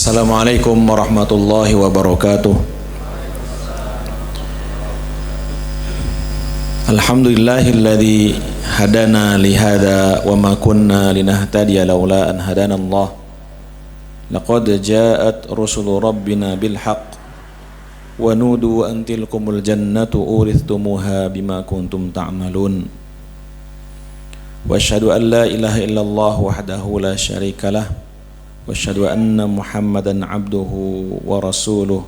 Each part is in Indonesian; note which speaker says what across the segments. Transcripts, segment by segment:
Speaker 1: Assalamualaikum warahmatullahi wabarakatuh. Alhamdulillahilladzi hadana lihada wa ma kunna linahtadiya laula an hadana Allah. Laqad ja'at rusulu rabbina bil haqq wa nudu an tilkumul jannatu urithumuha bima kuntum ta'malun. Wa asyhadu an la ilaha illallah wahdahu la syarika lah wa asyhadu anna Muhammadan abduhu wa rasuluh.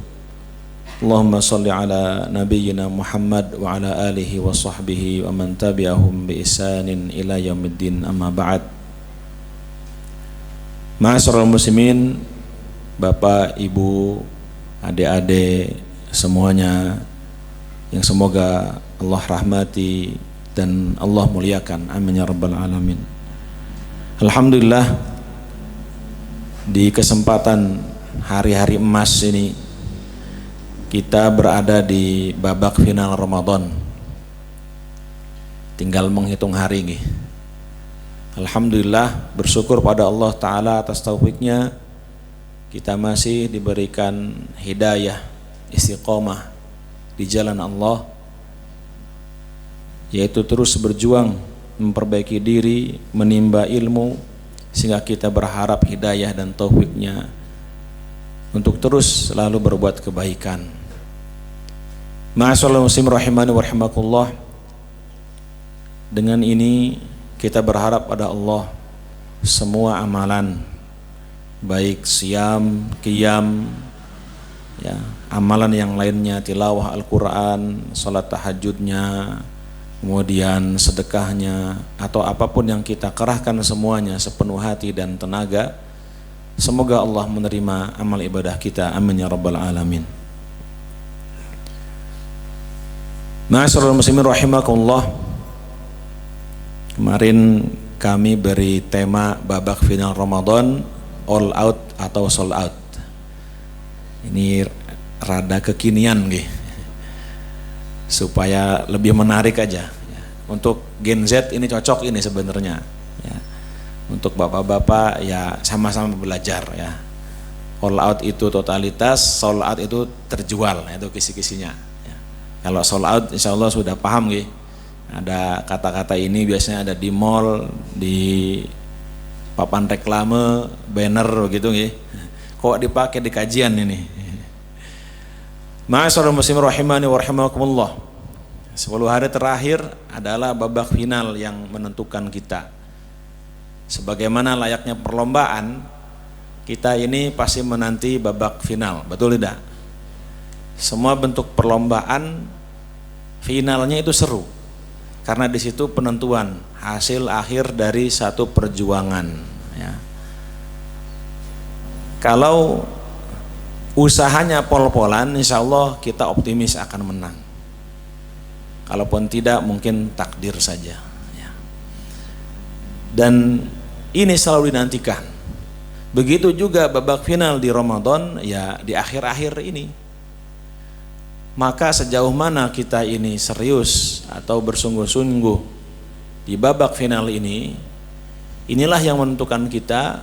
Speaker 1: Allahumma salli ala nabiyyina Muhammad wa ala alihi wa sahbihi wa man tabi'ahum bi ihsanin ila yaumiddin, amma ba'd. Ma'asyiral muslimin, Bapak, Ibu, adik-adik semuanya yang semoga Allah rahmati dan Allah muliakan, amin ya rabbal alamin. Alhamdulillah, di kesempatan hari-hari emas ini kita berada di babak final Ramadan. Tinggal menghitung hari nih. Alhamdulillah, bersyukur pada Allah Ta'ala atas taufiknya kita masih diberikan hidayah, istiqomah di jalan Allah, yaitu terus berjuang memperbaiki diri, menimba ilmu, sehingga kita berharap hidayah dan taufiknya untuk terus selalu berbuat kebaikan. Ma'asyiral muslimin rahimani wa rahimakumullah, dengan ini kita berharap pada Allah semua amalan baik siam, qiyam, ya, amalan yang lainnya, tilawah Al-Quran, salat tahajudnya, kemudian sedekahnya, atau apapun yang kita kerahkan semuanya sepenuh hati dan tenaga, semoga Allah menerima amal ibadah kita, amin ya rabbal alamin. Ma'asyiral muslimin rahimakumullah, kemarin kami beri tema babak final Ramadan, all out atau sold out. Ini rada kekinian gitu, supaya lebih menarik aja. Untuk Gen Z ini cocok ini sebenarnya ya. Untuk bapak-bapak ya sama-sama belajar ya. All out itu totalitas, sold out itu terjual, itu kisi-kisinya ya. Kalau sold out insya Allah sudah paham gitu. Ada kata-kata ini biasanya ada di mall, di papan reklame, banner begitu gitu. Kok dipakai di kajian ini? Ma'asyiral muslimin rahimani wa rahimakumullah. 10 hari terakhir adalah babak final yang menentukan kita. Sebagaimana layaknya perlombaan, kita ini pasti menanti babak final, betul tidak? Semua bentuk perlombaan finalnya itu seru, karena di situ penentuan hasil akhir dari satu perjuangan. Ya. Kalau usahanya pol-polan, insya Allah kita optimis akan menang. Kalaupun tidak, mungkin takdir saja ya. Dan ini selalu dinantikan. Begitu juga babak final di Ramadan, ya di akhir-akhir ini. Maka sejauh mana kita ini serius atau bersungguh-sungguh di babak final ini, inilah yang menentukan kita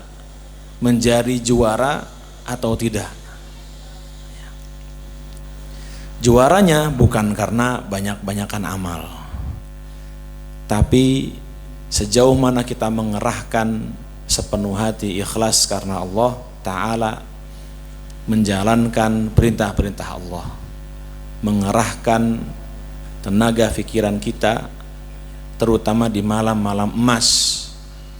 Speaker 1: menjadi juara atau tidak. Juaranya bukan karena banyak-banyakan amal, tapi sejauh mana kita mengerahkan sepenuh hati ikhlas karena Allah Ta'ala, menjalankan perintah-perintah Allah, mengerahkan tenaga pikiran kita, terutama di malam-malam emas,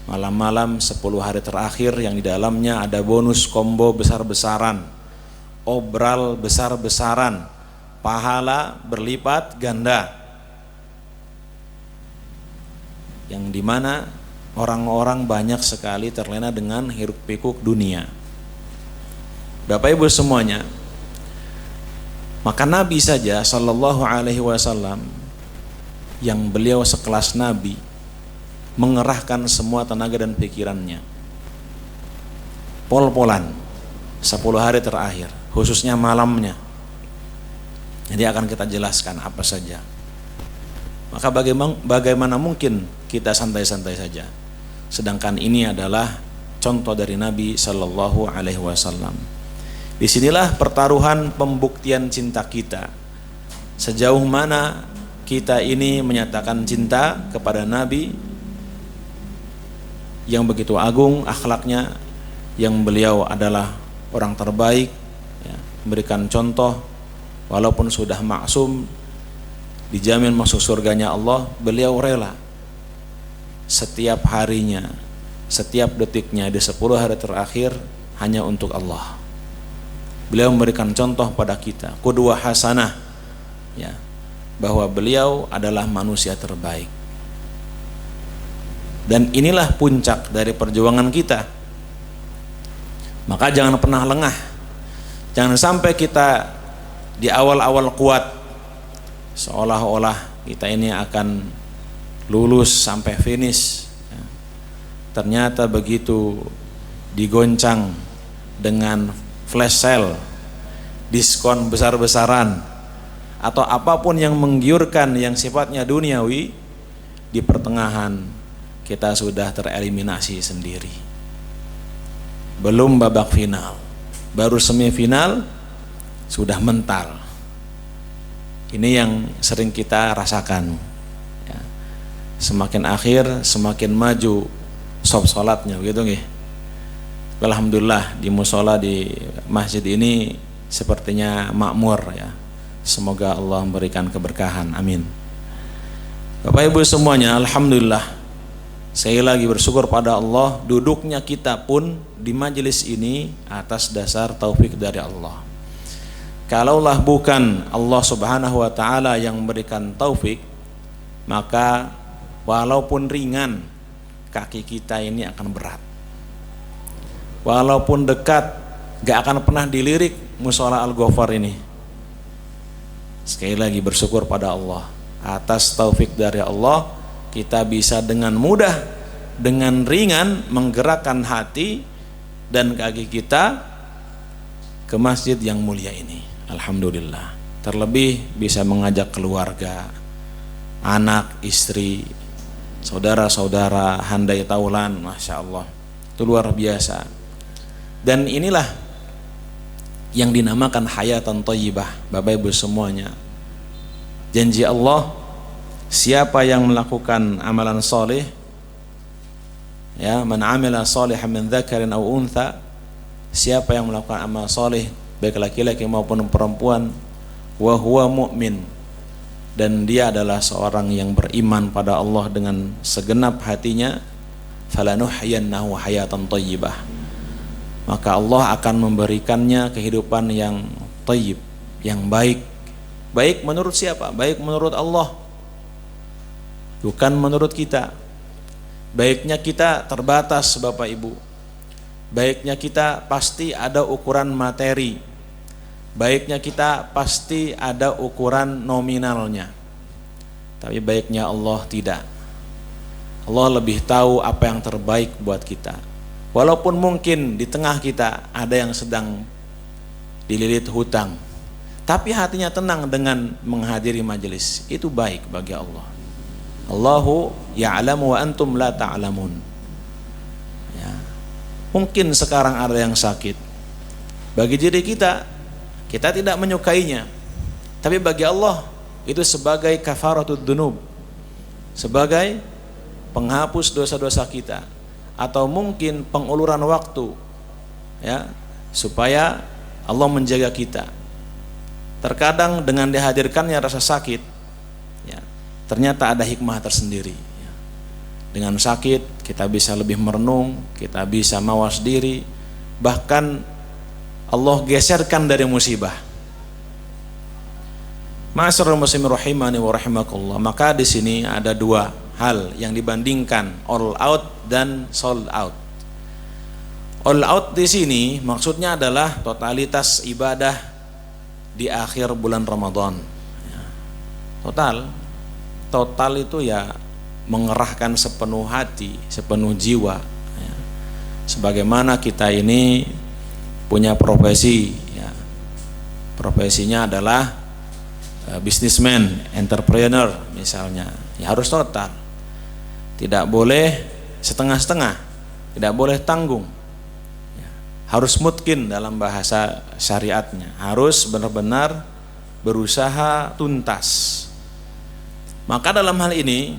Speaker 1: malam-malam 10 hari terakhir yang di dalamnya ada bonus combo besar-besaran, obral besar-besaran, pahala berlipat ganda, yang dimana orang-orang banyak sekali terlena dengan hiruk pikuk dunia. Bapak Ibu semuanya, maka Nabi saja Sallallahu Alaihi Wasallam, yang beliau sekelas Nabi, mengerahkan semua tenaga dan pikirannya pol-polan 10 hari terakhir, khususnya malamnya. Jadi akan kita jelaskan apa saja. Maka bagaimana mungkin kita santai-santai saja, sedangkan ini adalah contoh dari Nabi Sallallahu Alaihi Wasallam. Disinilah pertaruhan pembuktian cinta kita. Sejauh mana kita ini menyatakan cinta kepada Nabi yang begitu agung akhlaknya, yang beliau adalah orang terbaik, ya, memberikan contoh walaupun sudah maksum, dijamin masuk surganya Allah, beliau rela setiap harinya, setiap detiknya di 10 hari terakhir hanya untuk Allah. Beliau memberikan contoh pada kita, qudwah hasanah, ya, bahwa beliau adalah manusia terbaik. Dan inilah puncak dari perjuangan kita. Maka jangan pernah lengah. Jangan sampai kita di awal-awal kuat, seolah-olah kita ini akan lulus sampai finish. Ternyata begitu digoncang dengan flash sale, diskon besar-besaran, atau apapun yang menggiurkan yang sifatnya duniawi, di pertengahan kita sudah tereliminasi sendiri. Belum babak final, baru semifinal sudah mental. Ini yang sering kita rasakan, ya. Semakin akhir semakin maju sob sholatnya, begitu nggih. Alhamdulillah di musola di masjid ini sepertinya makmur, ya. Semoga Allah memberikan keberkahan, amin. Bapak Ibu semuanya, alhamdulillah, sekali lagi bersyukur pada Allah, duduknya kita pun di majelis ini atas dasar taufik dari Allah. Kalaulah bukan Allah Subhanahu wa taala yang memberikan taufik, maka walaupun ringan, kaki kita ini akan berat. Walaupun dekat, gak akan pernah dilirik musola Al-Ghafar ini. Sekali lagi bersyukur pada Allah, atas taufik dari Allah kita bisa dengan mudah, dengan ringan menggerakkan hati dan kaki kita ke masjid yang mulia ini. Alhamdulillah. Terlebih bisa mengajak keluarga, anak, istri, saudara-saudara, handai taulan, Masya Allah, itu luar biasa. Dan inilah yang dinamakan hayatan thayyibah, Bapak Ibu semuanya. Janji Allah, siapa yang melakukan amalan soleh, ya, man amila salihan min dzakarin aw untha, siapa yang melakukan amal soleh baik laki-laki maupun perempuan, wa huwa mu'min, dan dia adalah seorang yang beriman pada Allah dengan segenap hatinya, falanuhyiyannahu hayatan thayyibah, maka Allah akan memberikannya kehidupan yang thayyib, yang baik. Baik menurut siapa? Baik menurut Allah, bukan menurut kita. Baiknya kita terbatas, Bapak Ibu. Baiknya kita pasti ada ukuran materi. Baiknya kita pasti ada ukuran nominalnya. Tapi baiknya Allah tidak. Allah lebih tahu apa yang terbaik buat kita. Walaupun mungkin di tengah kita ada yang sedang dililit hutang, tapi hatinya tenang dengan menghadiri majelis, itu baik bagi Allah. Allahu ya'lamu wa antum la ta'lamun. Ya. Mungkin sekarang ada yang sakit. Bagi diri kita, kita tidak menyukainya. Tapi bagi Allah itu sebagai kafaratud dzunub, sebagai penghapus dosa-dosa kita, atau mungkin penguluran waktu, ya, supaya Allah menjaga kita. Terkadang dengan dihadirkannya rasa sakit, ya, ternyata ada hikmah tersendiri. Dengan sakit kita bisa lebih merenung, kita bisa mawas diri, bahkan Allah geserkan dari musibah. Ma'asyiral muslimin rahimani wa rahimakumullah. Maka di sini ada dua hal yang dibandingkan, all out dan sold out. All out di sini maksudnya adalah totalitas ibadah di akhir bulan Ramadan. Total itu ya mengerahkan sepenuh hati, sepenuh jiwa. Sebagaimana kita ini punya profesi, ya, profesinya adalah businessman, entrepreneur misalnya, ya harus total. Tidak boleh setengah-setengah, tidak boleh tanggung, ya, harus mutkin dalam bahasa syariatnya, harus benar-benar berusaha tuntas. Maka dalam hal ini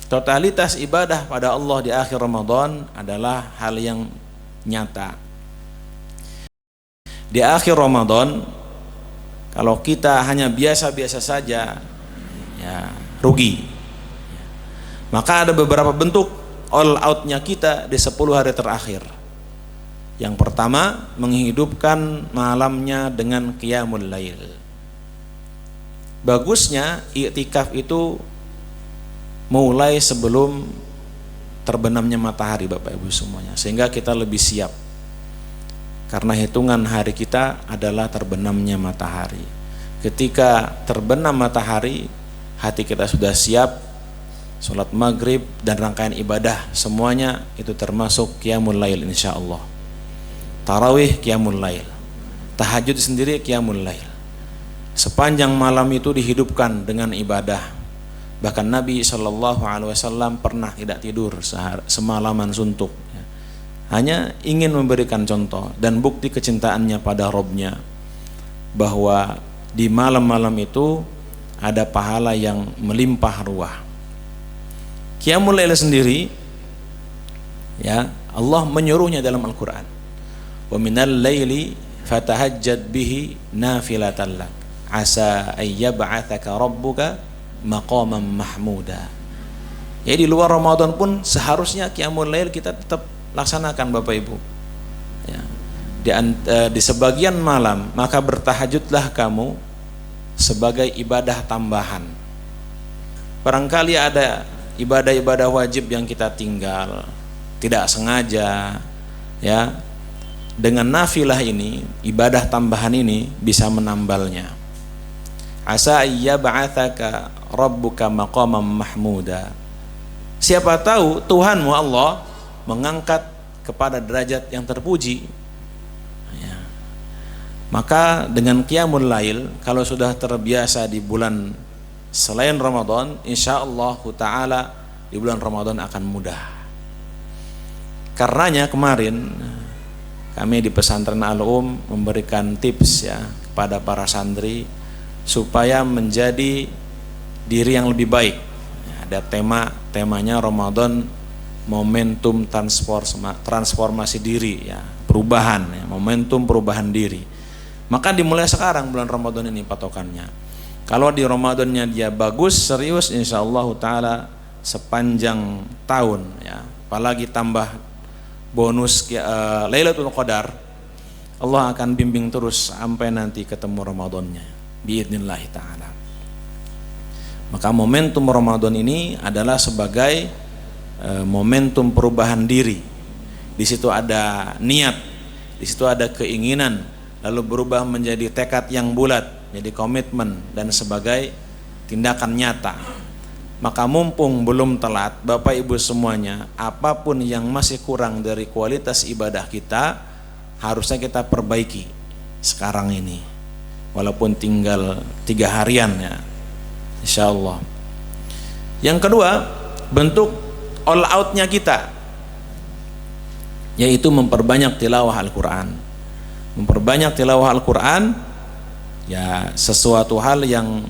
Speaker 1: totalitas ibadah pada Allah di akhir Ramadan adalah hal yang nyata. Di akhir Ramadan kalau kita hanya biasa-biasa saja, ya rugi. Maka ada beberapa bentuk all outnya kita di 10 hari terakhir. Yang pertama, menghidupkan malamnya dengan qiyamul lail. Bagusnya i'tikaf itu mulai sebelum terbenamnya matahari Bapak Ibu semuanya, sehingga kita lebih siap. Karena hitungan hari kita adalah terbenamnya matahari. Ketika terbenam matahari, hati kita sudah siap, sholat maghrib dan rangkaian ibadah semuanya itu termasuk qiyamul lail insyaallah. Tarawih qiyamul lail, tahajud sendiri qiyamul lail. Sepanjang malam itu dihidupkan dengan ibadah. Bahkan Nabi SAW pernah tidak tidur semalaman suntuk. Hanya ingin memberikan contoh dan bukti kecintaannya pada Robnya, bahwa di malam-malam itu ada pahala yang melimpah ruah. Qiyamul lail sendiri, ya Allah menyuruhnya dalam Al-Quran. Wa minal laili fatahajjad bihi nafilatan lak asa ayyab'atsaka rabbuka maqaman mahmuda. Ya di luar Ramadan pun seharusnya qiyamul lail kita tetap laksanakan Bapak Ibu. Ya. Di sebagian malam maka bertahajudlah kamu sebagai ibadah tambahan. Barangkali ada ibadah-ibadah wajib yang kita tinggal tidak sengaja, ya. Dengan nafilah ini, ibadah tambahan ini bisa menambalnya. Asa ayyab'atsaka rabbuka maqaman mahmuda. Siapa tahu Tuhanmu Allah mengangkat kepada derajat yang terpuji. Ya. Maka dengan qiyamul lail, kalau sudah terbiasa di bulan selain Ramadan, insyaallah ta'ala di bulan Ramadan akan mudah. Karenanya kemarin kami di pesantren Al-Um memberikan tips ya kepada para santri supaya menjadi diri yang lebih baik. Ada temanya Ramadan momentum transformasi diri ya, perubahan ya, momentum perubahan diri. Maka dimulai sekarang bulan Ramadan ini patokannya. Kalau di Ramadannya dia bagus, serius, insyaallah ta'ala sepanjang tahun ya, apalagi tambah bonus Lailatul Qadar, Allah akan bimbing terus sampai nanti ketemu Ramadannya biidznillah ta'ala. Maka momentum Ramadan ini adalah sebagai momentum perubahan diri. Di situ ada niat, di situ ada keinginan, lalu berubah menjadi tekad yang bulat, jadi komitmen dan sebagai tindakan nyata. Maka mumpung belum telat Bapak Ibu semuanya, apapun yang masih kurang dari kualitas ibadah kita harusnya kita perbaiki sekarang ini, walaupun tinggal 3 harian ya, insyaallah. Yang kedua, bentuk all outnya kita, yaitu memperbanyak tilawah Al-Quran. Memperbanyak tilawah Al-Quran ya sesuatu hal yang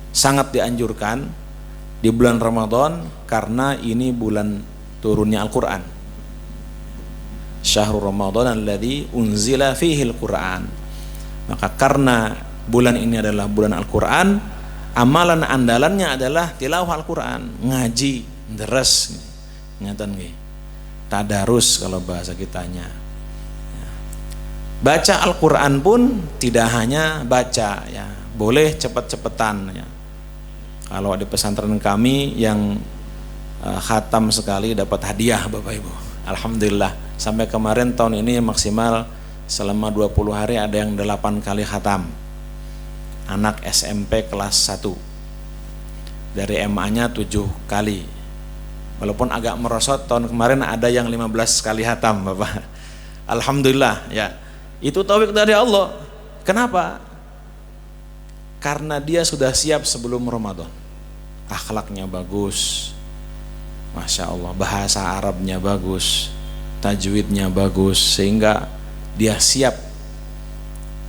Speaker 1: sangat dianjurkan di bulan Ramadan, karena ini bulan turunnya Al-Quran. Syahrul Ramadan alladzi unzila fihi Al-Quran. Maka karena bulan ini adalah bulan Al-Quran, amalan andalannya adalah tilawah Al-Quran, ngaji, deres, ngeten nggih. Tadarus kalau bahasa kitanya. Baca Al-Quran pun tidak hanya baca ya, boleh cepet-cepetan ya. Kalau di pesantren kami yang khatam sekali dapat hadiah Bapak Ibu. Alhamdulillah, sampai kemarin tahun ini maksimal selama 20 hari ada yang 8 kali khatam. Anak SMP kelas 1. Dari MA-nya 7 kali. Walaupun agak merosot, tahun kemarin ada yang 15 kali khatam Bapak. Alhamdulillah ya. Itu taufik dari Allah. Kenapa? Karena dia sudah siap sebelum Ramadan. Akhlaknya bagus, Masya Allah, bahasa Arabnya bagus, tajwidnya bagus, sehingga dia siap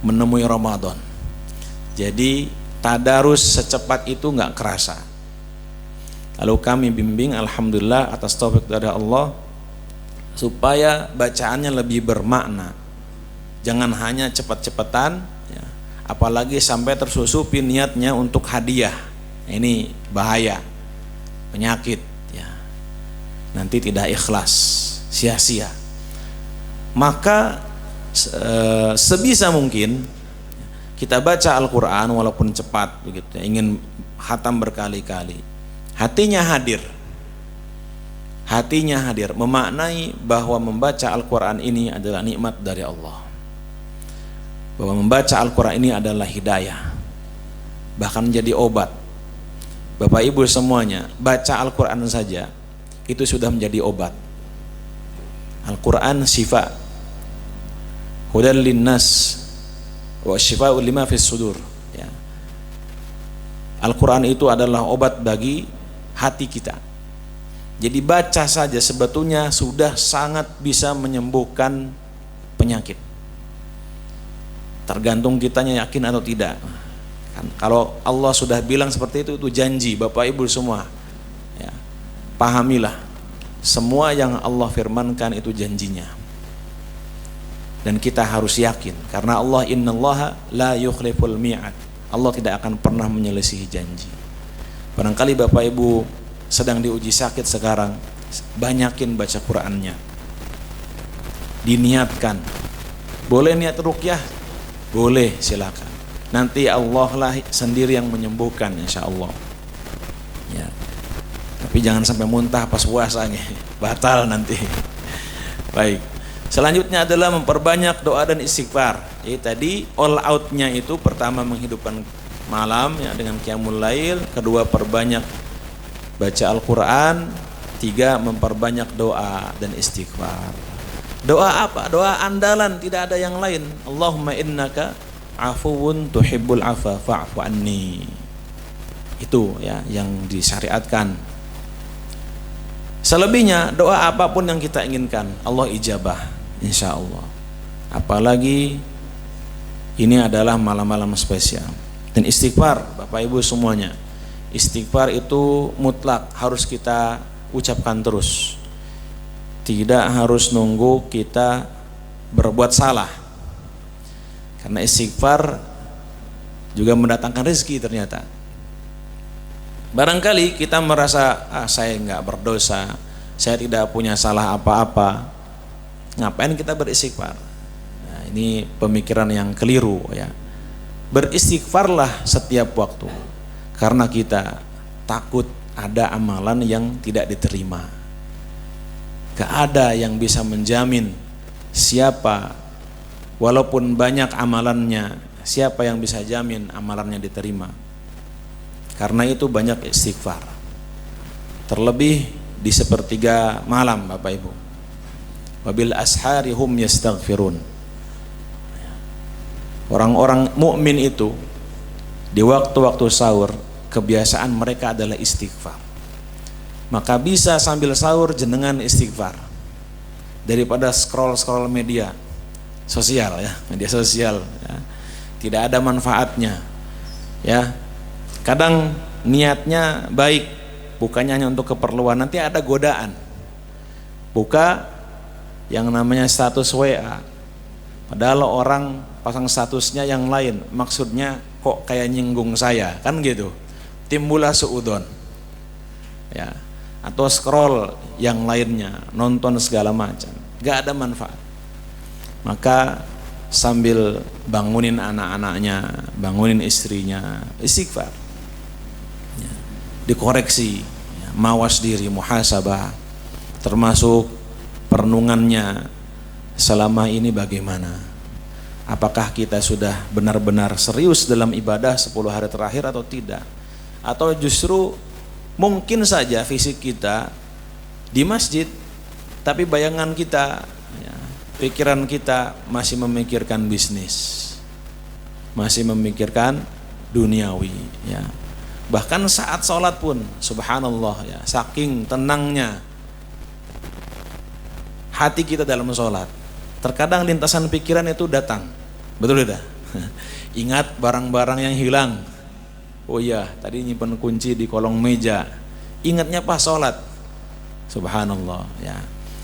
Speaker 1: menemui Ramadan. Jadi tadarus secepat itu nggak kerasa. Lalu kami bimbing, alhamdulillah atas taufik dari Allah, supaya bacaannya lebih bermakna. Jangan hanya cepat-cepatan, ya. Apalagi sampai tersusupi niatnya untuk hadiah. Ini bahaya, penyakit, ya. Nanti tidak ikhlas, sia-sia. Maka sebisa mungkin kita baca Al-Quran walaupun cepat begitu, ya. Ingin khatam berkali-kali, hatinya hadir, memaknai bahwa membaca Al-Quran ini adalah nikmat dari Allah, bahwa membaca Al-Quran ini adalah hidayah, bahkan jadi obat. Bapak Ibu semuanya, baca Al-Quran saja itu sudah menjadi obat. Al-Quran syifa, hudal linnas wa syifa'ul lima fis sudur, ya. Al-Quran itu adalah obat bagi hati kita. Jadi baca saja sebetulnya sudah sangat bisa menyembuhkan penyakit. Tergantung kitanya yakin atau tidak. Kan, kalau Allah sudah bilang seperti itu janji. Bapak Ibu semua, ya, pahamilah, semua yang Allah firmankan itu janjinya. Dan kita harus yakin, karena Allah, innallaha la yukhliful mi'ad. Allah tidak akan pernah menyelisihi janji. Barangkali Bapak Ibu sedang diuji sakit sekarang, banyakin baca Qur'annya. Diniatkan. Boleh niat ruqyah? Boleh, silakan. Nanti Allah lah sendiri yang menyembuhkan, insya Allah, ya. Tapi jangan sampai muntah pas puasa, batal nanti. Baik. Selanjutnya adalah memperbanyak doa dan istighfar. Jadi tadi all out-nya itu pertama menghidupkan malam, ya, dengan qiyamul lail, kedua perbanyak baca Al-Quran, tiga memperbanyak doa dan istighfar. Doa apa? Doa andalan, tidak ada yang lain. Allahumma innaka afuwun tuhibbul afa fa'fu anni. Itu, ya, yang disyariatkan. Selebihnya doa apapun yang kita inginkan Allah ijabah, insya Allah. Apalagi ini adalah malam-malam spesial. Dan istighfar, Bapak Ibu semuanya, istighfar itu mutlak harus kita ucapkan terus. Tidak harus nunggu kita berbuat salah. Karena istighfar juga mendatangkan rezeki ternyata. Barangkali kita merasa, saya nggak berdosa, saya tidak punya salah apa-apa, ngapain kita beristighfar? Nah, ini pemikiran yang keliru, ya. Beristighfarlah setiap waktu, karena kita takut ada amalan yang tidak diterima. Gak ada yang bisa menjamin siapa, walaupun banyak amalannya, siapa yang bisa jamin amalannya diterima. Karena itu banyak istighfar. Terlebih di sepertiga malam, Bapak Ibu. Wabil ashari hum yastaghfirun. Orang-orang mukmin itu di waktu-waktu sahur kebiasaan mereka adalah istighfar. Maka bisa sambil sahur jenengan istighfar daripada scroll media sosial, ya, media sosial, ya. Tidak ada manfaatnya, ya. Kadang niatnya baik, bukannya hanya untuk keperluan, nanti ada godaan. Buka yang namanya status WA, padahal orang pasang statusnya yang lain, maksudnya kok kayak nyinggung saya, kan gitu. Timbullah suudon, ya. Atau scroll yang lainnya, nonton segala macam, gak ada manfaat. Maka sambil bangunin anak-anaknya, bangunin istrinya, istighfar, ya. Dikoreksi, ya. Mawas diri, muhasabah, termasuk perenungannya selama ini bagaimana. Apakah kita sudah benar-benar serius dalam ibadah 10 hari terakhir atau tidak? Atau justru mungkin saja fisik kita di masjid, tapi bayangan kita, ya, pikiran kita masih memikirkan bisnis, masih memikirkan duniawi, ya. Bahkan saat sholat pun, subhanallah, ya, saking tenangnya hati kita dalam sholat, Terkadang lintasan pikiran itu datang, betul tidak? Ingat barang-barang yang hilang. Oh iya, tadi nyimpen kunci di kolong meja. Ingatnya pas sholat. Subhanallah ya.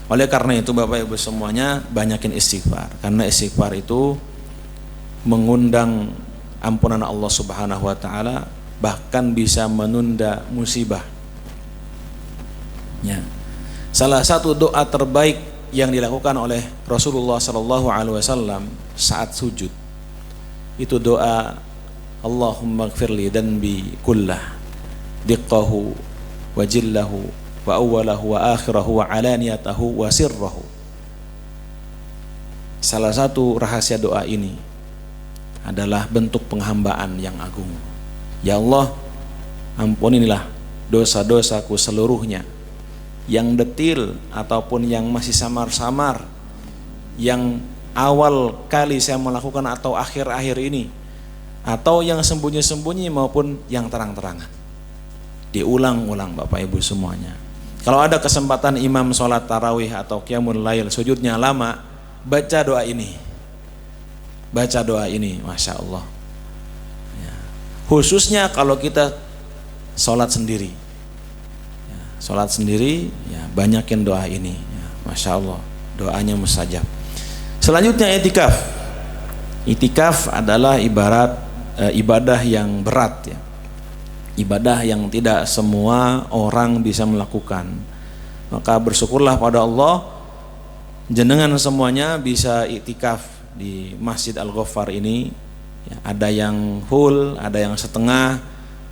Speaker 1: Oleh karena itu Bapak Ibu semuanya, banyakin istighfar. Karena istighfar itu mengundang ampunan Allah Subhanahu wa taala, bahkan bisa menunda musibah. Ya. Salah satu doa terbaik yang dilakukan oleh Rasulullah sallallahu alaihi wasallam saat sujud itu doa Allahumma ighfirli dhanbi kullah diqqahu wa jillahu wa awwalahu wa akhirahu wa alaniyatahu wa sirrahu. Salah satu rahasia doa ini adalah bentuk penghambaan yang agung. Ya Allah, ampunilah dosa-dosaku seluruhnya, yang detil ataupun yang masih samar-samar, yang awal kali saya melakukan atau akhir-akhir ini, atau yang sembunyi-sembunyi maupun yang terang-terangan. Diulang-ulang Bapak Ibu semuanya. Kalau ada kesempatan imam sholat tarawih atau qiyamul lail sujudnya lama, baca doa ini. Baca doa ini, Masya Allah ya. Khususnya kalau kita sholat sendiri. Sholat sendiri ya, banyakin doa ini ya, Masya Allah, doanya mustajab. Selanjutnya itikaf. Itikaf adalah ibadah yang berat ya. Ibadah yang tidak semua orang bisa melakukan. Maka bersyukurlah pada Allah, jenengan semuanya bisa itikaf di Masjid Al-Ghaffar ini ya, ada yang full, ada yang setengah,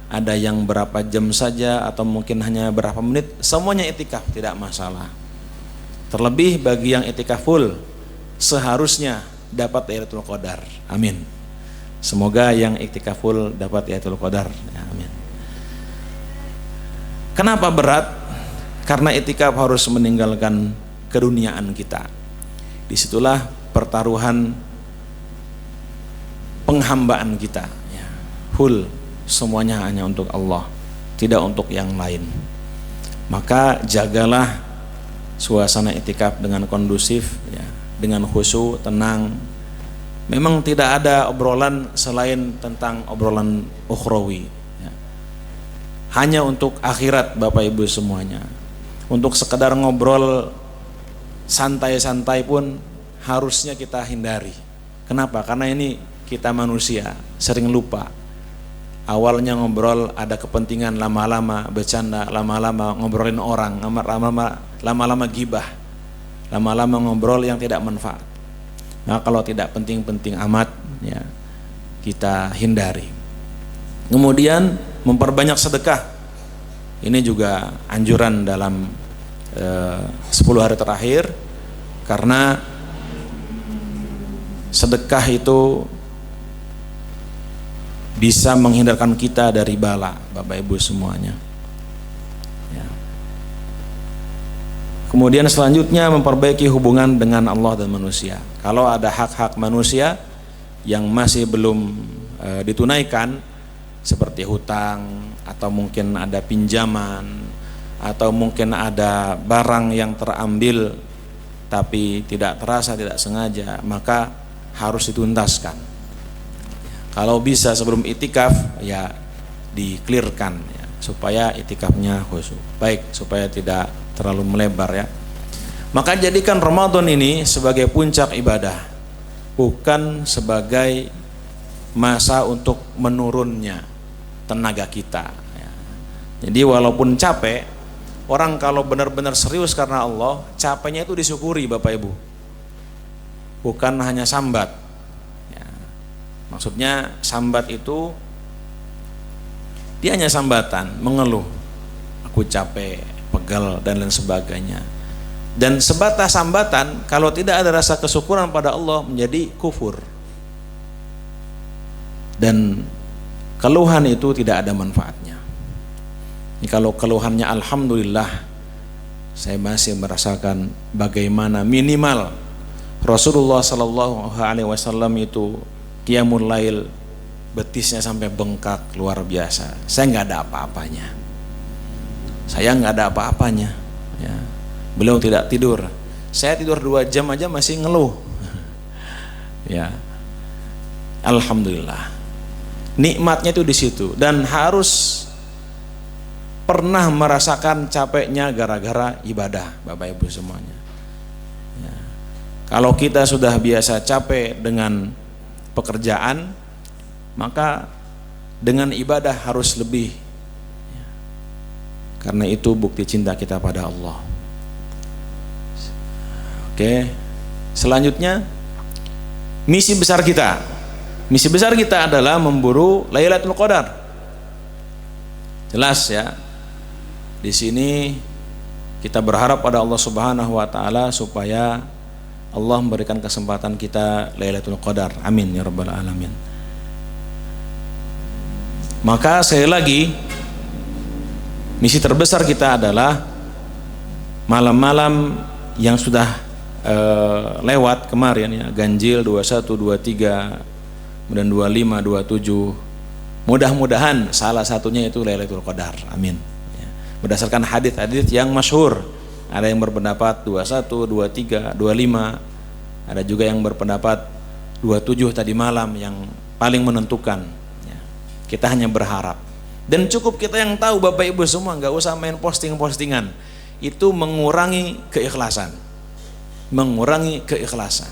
Speaker 1: ada yang berapa jam saja atau mungkin hanya berapa menit, semuanya itikaf tidak masalah. Terlebih bagi yang itikaf full, seharusnya dapat Lailatul Qadar. Amin. Semoga yang itikaf full dapat Lailatul Qadar. Amin. Kenapa berat? Karena itikaf harus meninggalkan keduniaan kita. Disitulah pertaruhan penghambaan kita ya. Full, semuanya hanya untuk Allah, tidak untuk yang lain. Maka jagalah suasana itikaf dengan kondusif ya, dengan khusyuk, tenang. Memang tidak ada obrolan selain tentang obrolan ukhrawi ya. Hanya untuk akhirat Bapak Ibu semuanya. Untuk sekedar ngobrol santai-santai pun harusnya kita hindari. Kenapa? Karena ini kita manusia sering lupa. Awalnya ngobrol ada kepentingan, lama-lama bercanda, lama-lama ngobrolin orang, lama-lama gibah, lama-lama ngobrol yang tidak manfaat. Nah, kalau tidak penting-penting amat ya, kita hindari. Kemudian memperbanyak sedekah. Ini juga anjuran dalam 10 hari terakhir, karena sedekah itu bisa menghindarkan kita dari bala, Bapak Ibu semuanya ya. Kemudian selanjutnya memperbaiki hubungan dengan Allah dan manusia. Kalau ada hak-hak manusia yang masih belum ditunaikan, seperti hutang, atau mungkin ada pinjaman, atau mungkin ada barang yang terambil tapi tidak terasa, tidak sengaja, maka harus dituntaskan. Kalau bisa sebelum itikaf ya di-clearkan ya, supaya itikafnya khusyuk. Baik, supaya tidak terlalu melebar ya. Maka jadikan Ramadan ini sebagai puncak ibadah, bukan sebagai masa untuk menurunnya tenaga kita ya. Jadi walaupun capek, orang kalau benar-benar serius karena Allah, capeknya itu disyukuri Bapak Ibu, bukan hanya sambat ya. Maksudnya sambat itu dia hanya sambatan, mengeluh, aku capek, pegal dan lain sebagainya. Dan sebatas sambatan, kalau tidak ada rasa kesyukuran pada Allah, menjadi kufur. Dan keluhan itu tidak ada manfaatnya. Ini kalau keluhannya alhamdulillah, saya masih merasakan bagaimana minimal Rasulullah sallallahu alaihi wasallam itu qiyamul lail betisnya sampai bengkak luar biasa. Saya nggak ada apa-apanya. Saya nggak ada apa-apanya. Ya. Beliau tidak tidur. Saya tidur 2 jam aja masih ngeluh. Ya. Alhamdulillah. Nikmatnya itu di situ, dan harus pernah merasakan capeknya gara-gara ibadah, Bapak Ibu semuanya. Ya. Kalau kita sudah biasa capek dengan pekerjaan, maka dengan ibadah harus lebih. Ya. Karena itu bukti cinta kita pada Allah. Oke. Selanjutnya, misi besar kita. Misi besar kita adalah memburu Lailatul Qadar. Jelas ya. Di sini kita berharap pada Allah Subhanahu wa taala supaya Allah memberikan kesempatan kita Lailatul Qadar. Amin ya rabbal alamin. Maka sekali lagi, misi terbesar kita adalah malam-malam yang sudah lewat kemarin ya, ganjil 21, 23, kemudian 25, 27. Mudah-mudahan salah satunya itu Lailatul Qadar. Amin. Ya. Berdasarkan hadis-hadis yang masyhur, ada yang berpendapat 21, 23, 25. Ada juga yang berpendapat 27 tadi malam yang paling menentukan. Ya. Kita hanya berharap. Dan cukup kita yang tahu, Bapak Ibu semua, nggak usah main posting-postingan. Itu mengurangi keikhlasan. Mengurangi keikhlasan.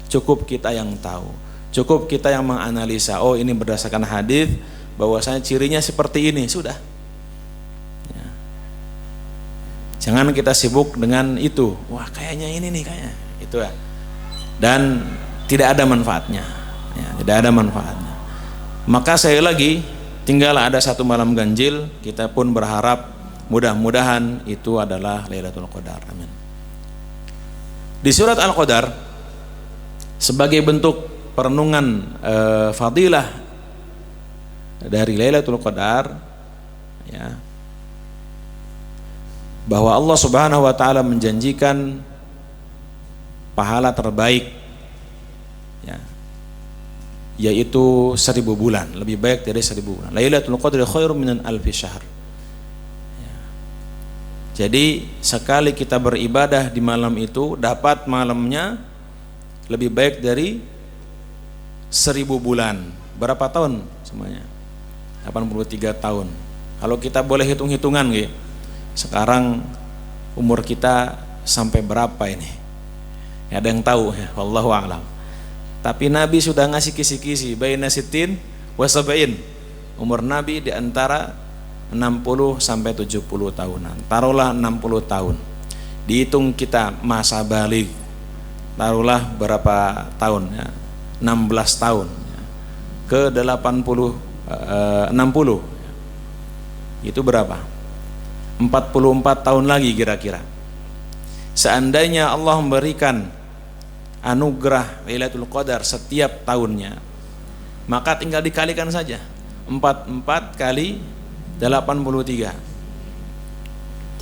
Speaker 1: Cukup kita yang tahu, cukup kita yang menganalisa. Oh, ini berdasarkan hadis bahwasanya cirinya seperti ini, sudah. Ya. Jangan kita sibuk dengan itu. Wah, kayaknya ini nih, kayaknya itu ya. Dan tidak ada manfaatnya. Ya, tidak ada manfaatnya. Maka sekali lagi, tinggal ada satu malam ganjil, kita pun berharap mudah-mudahan itu adalah Lailatul Qadar. Amin. Di surat Al-Qadar, sebagai bentuk perenungan fadilah dari Lailatul Qadar, ya, bahwa Allah Subhanahu wa taala menjanjikan pahala terbaik, ya, yaitu 1000 bulan, lebih baik dari 1000 bulan. Lailatul Qadri khairum minan alfi syahr. Jadi sekali kita beribadah di malam itu, dapat malamnya lebih baik dari 1000 bulan. Berapa tahun semuanya? 83 tahun. Kalau kita boleh hitung-hitungan, sekarang umur kita sampai berapa ini? Ya, ada yang tahu ya, wallahu a'lam. Tapi Nabi sudah ngasih kisi-kisi, baina sittin wa sab'in. Umur Nabi di antara 60 sampai 70 tahunan. Taruhlah 60 tahun. Dihitung kita masa balik, taruhlah berapa tahun ya? 16 tahun ya. Ke 60. Itu berapa? 44 tahun lagi kira-kira. Seandainya Allah memberikan anugerah Lailatul Qadar setiap tahunnya, maka tinggal dikalikan saja. 44 kali 83,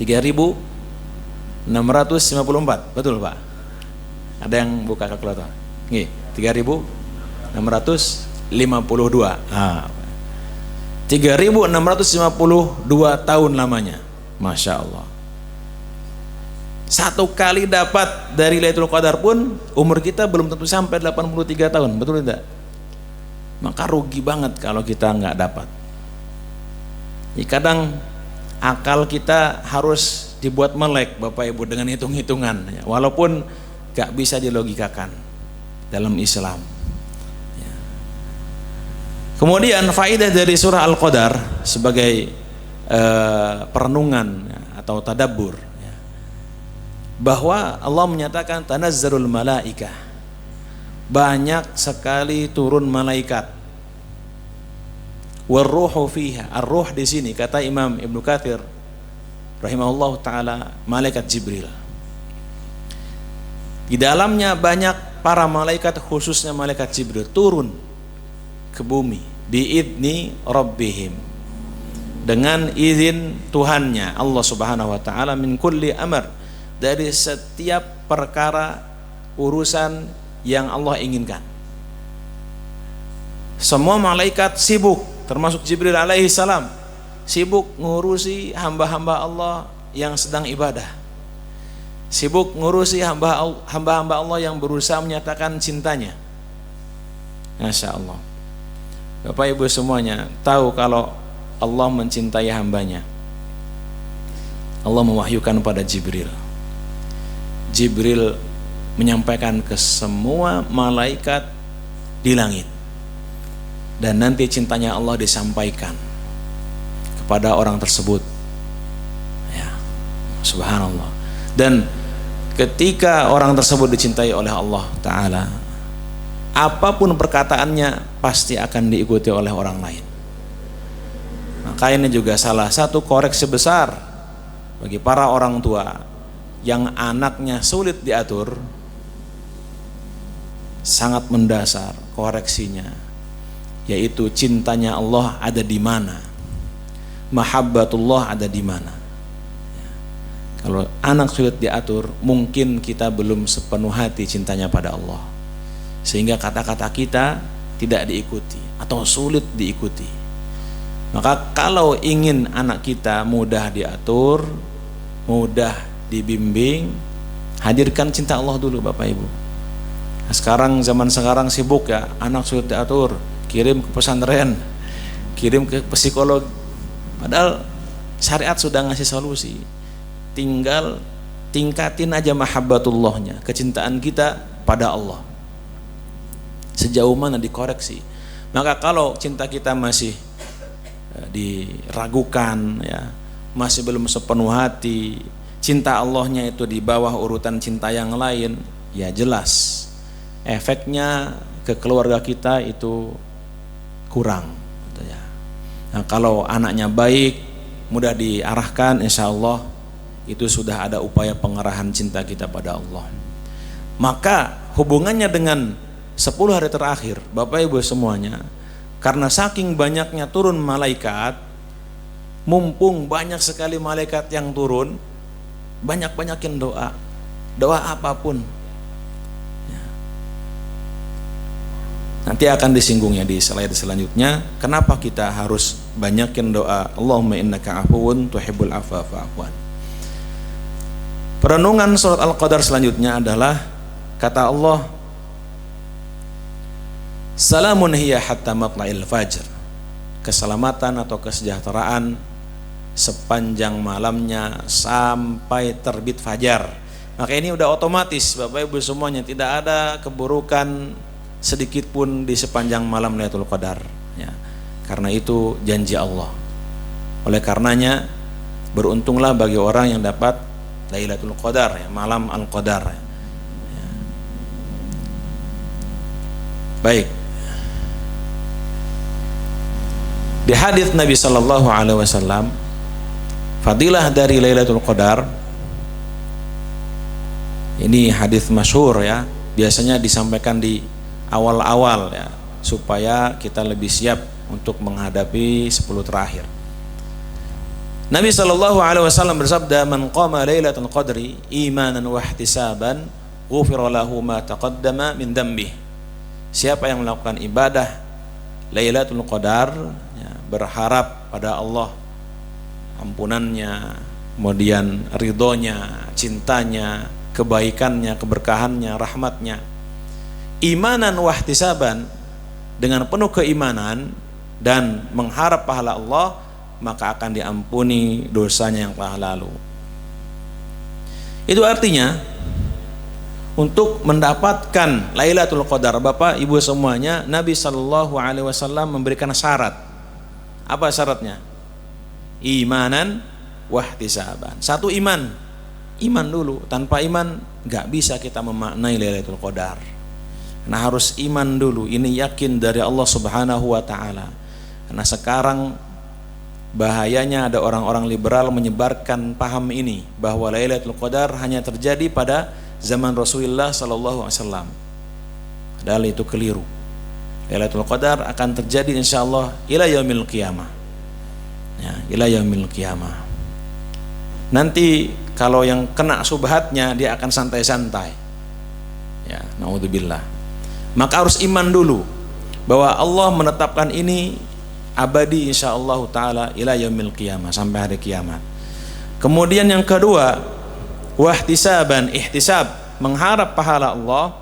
Speaker 1: 3654, betul Pak? Ada yang buka kalkulator? Nih, 3652. 3652 tahun lamanya, masya Allah. Satu kali dapat dari Lailatul Qadar pun umur kita belum tentu sampai 83 tahun, betul tidak? Maka rugi banget kalau kita nggak dapat. Kadang akal kita harus dibuat melek, Bapak Ibu, dengan hitung-hitungan ya, walaupun gak bisa dilogikakan dalam Islam ya. Kemudian faedah dari surah Al-Qadar sebagai perenungan ya, atau tadabbur ya, bahwa Allah menyatakan tanazzalul malaikah, banyak sekali turun malaikat. Warruhu fiha, ar-ruh di sini kata Imam Ibnu Katsir rahimahullah taala, malaikat Jibril. Di dalamnya banyak para malaikat, khususnya malaikat Jibril turun ke bumi biidni rabbihim, dengan izin Tuhannya Allah Subhanahu wa taala, min kulli amr, dari setiap perkara urusan yang Allah inginkan. Semua malaikat sibuk, termasuk Jibril alaihi salam, sibuk ngurusi hamba-hamba Allah yang sedang ibadah, sibuk ngurusi hamba-hamba Allah yang berusaha menyatakan cintanya. Masya Allah. Bapak Ibu semuanya tahu kalau Allah mencintai hambanya. Allah mewahyukan pada Jibril. Jibril menyampaikan ke semua malaikat di langit. Dan nanti cintanya Allah disampaikan kepada orang tersebut. Ya, subhanallah. Dan ketika orang tersebut dicintai oleh Allah Ta'ala, apapun perkataannya pasti akan diikuti oleh orang lain. Maka ini juga salah satu koreksi besar bagi para orang tua yang anaknya sulit diatur. Sangat mendasar koreksinya, yaitu cintanya Allah ada di mana, mahabbatullah ada di mana. Kalau anak sulit diatur, mungkin kita belum sepenuh hati cintanya pada Allah, sehingga kata-kata kita tidak diikuti atau sulit diikuti. Maka kalau ingin anak kita mudah diatur, mudah dibimbing, hadirkan cinta Allah dulu Bapak Ibu. Nah, zaman sekarang sibuk ya, anak sulit diatur, kirim ke pesantren, kirim ke psikolog. Padahal syariat sudah ngasih solusi. Tinggal tingkatin aja mahabbatullahnya, kecintaan kita pada Allah. Sejauh mana dikoreksi. Maka kalau cinta kita masih diragukan ya, masih belum sepenuh hati, cinta Allahnya itu di bawah urutan cinta yang lain, ya jelas efeknya ke keluarga kita itu kurang gitu ya. Nah, kalau anaknya baik, mudah diarahkan, insya Allah itu sudah ada upaya pengarahan cinta kita pada Allah. Maka hubungannya dengan 10 hari terakhir Bapak Ibu semuanya, karena saking banyaknya turun malaikat, mumpung banyak sekali malaikat yang turun, banyak-banyakin doa apapun ya. Nanti akan disinggungnya di slide selanjutnya, kenapa kita harus banyakin doa Allahumma innaka afuwun tuhibbul afwa fa'fu anni. Perenungan surat Al-Qadar selanjutnya adalah kata Allah, salamun hiya hatta matla'il fajr. Keselamatan atau kesejahteraan sepanjang malamnya sampai terbit fajar. Maka ini udah otomatis Bapak Ibu semuanya, tidak ada keburukan sedikit pun di sepanjang malam Lailatul Qadar ya. Karena itu janji Allah. Oleh karenanya beruntunglah bagi orang yang dapat Lailatul Qadar ya, malam Al-Qadar ya. Baik. Di hadis Nabi sallallahu alaihi wasallam, fadilah dari Lailatul Qadar. Ini hadis masyhur ya, biasanya disampaikan di awal-awal ya, supaya kita lebih siap untuk menghadapi 10 terakhir. Nabi sallallahu alaihi wasallam bersabda, "Man qama Lailatul Qadri imanan wa ihtisaban, ghufira lahu ma taqaddama min dhanbihi." Siapa yang melakukan ibadah Lailatul Qadar ya, berharap pada Allah ampunannya, kemudian ridhonya, cintanya, kebaikannya, keberkahannya, rahmatnya, imanan wa ihtisaban, dengan penuh keimanan dan mengharap pahala Allah, maka akan diampuni dosanya yang telah lalu. Itu artinya untuk mendapatkan Lailatul Qadar, Bapak Ibu semuanya, Nabi sallallahu alaihi wasallam memberikan syarat. Apa syaratnya? Imanan wa ihtisaban. Satu, iman dulu. Tanpa iman nggak bisa kita memaknai Lailatul Qadar. Nah, harus iman dulu. Ini yakin dari Allah Subhanahu wa taala. Karena sekarang bahayanya ada orang-orang liberal menyebarkan paham ini, bahwa Lailatul Qadar hanya terjadi pada zaman Rasulullah sallallahu alaihi wasallam. Padahal itu keliru. Lailatul Qadar akan terjadi insyaallah ila yaumil qiyamah. Ya, ila yaumil qiyamah. Nanti kalau yang kena subhatnya dia akan santai-santai. Ya, naudzubillah. Maka harus iman dulu bahwa Allah menetapkan ini abadi insyaallah taala ila yaumil qiyamah, sampai hari kiamat. Kemudian yang kedua, wahtisaban, ihtisab, mengharap pahala Allah.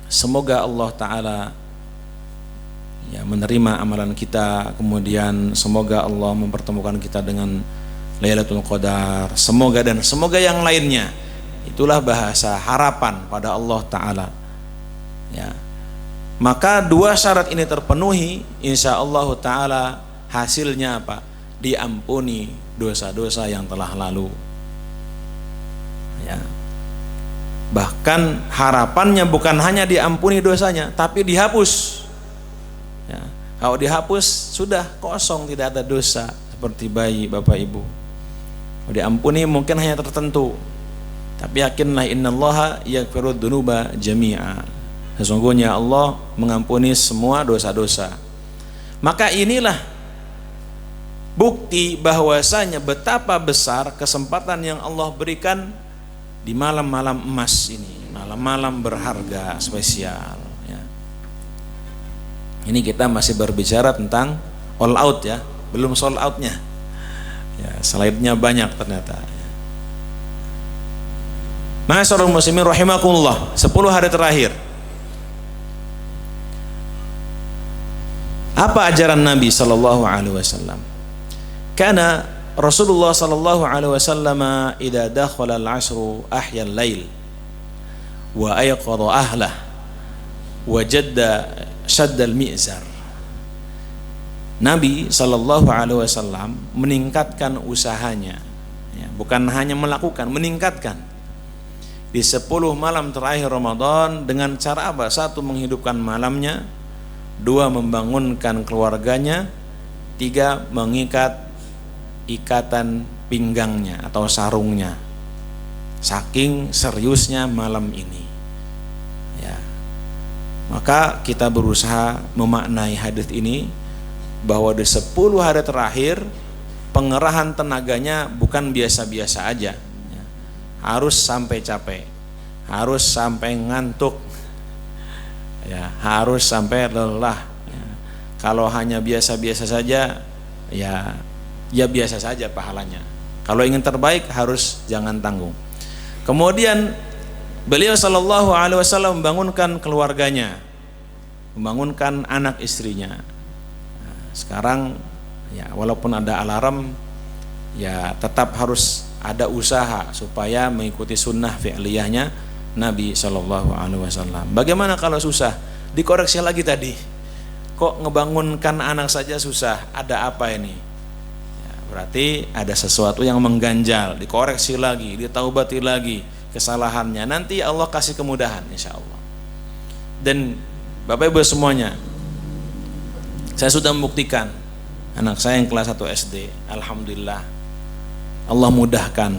Speaker 1: Semoga Allah taala ya, menerima amalan kita, kemudian semoga Allah mempertemukan kita dengan Lailatul Qadar, semoga dan semoga yang lainnya. Itulah bahasa harapan pada Allah Ta'ala, ya. Maka dua syarat ini terpenuhi, insya Allah Ta'ala hasilnya apa? Diampuni dosa-dosa yang telah lalu, ya. Bahkan harapannya bukan hanya diampuni dosanya, tapi dihapus, ya. Kalau dihapus sudah kosong, tidak ada dosa, seperti bayi Bapak Ibu. Kalau diampuni mungkin hanya tertentu, tapi yakinlah innallaha yaghfiru dzunuba jami'a. Sesungguhnya Allah mengampuni semua dosa-dosa. Maka inilah bukti bahwasanya betapa besar kesempatan yang Allah berikan di malam-malam emas ini, malam-malam berharga spesial, ya. Ini kita masih berbicara tentang all out, ya, belum sold outnya, ya, slide-nya banyak ternyata. Ma'asyiral muslimin rahimakumullah, 10 hari terakhir. Apa ajaran Nabi sallallahu alaihi wasallam? Karena Rasulullah sallallahu alaihi wasallam idza dakhala al-'ashru ahya al-lail wa ayqadha ahlah wa jadda shadda al-mi'zar. Nabi sallallahu alaihi wasallam meningkatkan usahanya, ya, bukan hanya melakukan, meningkatkan di 10 malam terakhir Ramadan dengan cara apa? 1, menghidupkan malamnya, 2, membangunkan keluarganya, 3, mengikat ikatan pinggangnya atau sarungnya. Saking seriusnya malam ini, ya. Maka kita berusaha memaknai hadis ini bahwa di 10 hari terakhir pengerahan tenaganya bukan biasa-biasa aja, ya. Harus sampai capek, harus sampai ngantuk, ya, harus sampai lelah, ya. Kalau hanya biasa-biasa saja, ya biasa saja pahalanya. Kalau ingin terbaik harus jangan tanggung. Kemudian beliau sallallahu alaihi wasallam membangunkan keluarganya, membangunkan anak istrinya. Nah, sekarang ya walaupun ada alarm, ya tetap harus ada usaha supaya mengikuti sunnah fi'liyahnya Nabi sallallahu alaihi wasallam. Bagaimana kalau susah? Dikoreksi lagi tadi. Kok ngebangunkan anak saja susah? Ada apa ini? Berarti ada sesuatu yang mengganjal, dikoreksi lagi, ditaubati lagi kesalahannya. Nanti Allah kasih kemudahan insya Allah. Dan Bapak Ibu semuanya, saya sudah membuktikan anak saya yang kelas 1 SD, alhamdulillah Allah mudahkan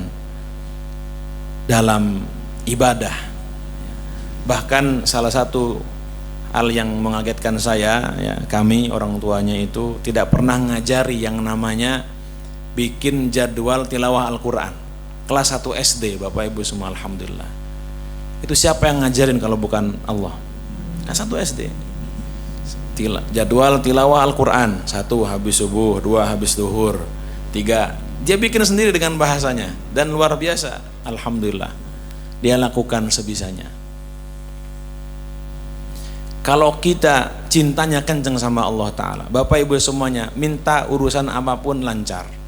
Speaker 1: dalam ibadah. Bahkan salah satu hal yang mengagetkan saya, ya, kami orang tuanya itu tidak pernah ngajari yang namanya bikin jadwal tilawah Al-Quran. Kelas 1 SD Bapak Ibu semua, alhamdulillah. Itu siapa yang ngajarin kalau bukan Allah? Kelas 1 SD. Jadwal tilawah Al-Quran, 1 habis subuh, 2 habis duhur, 3 dia bikin sendiri dengan bahasanya. Dan luar biasa, alhamdulillah, dia lakukan sebisanya. Kalau kita cintanya kenceng sama Allah Ta'ala, Bapak Ibu semuanya, minta urusan apapun lancar.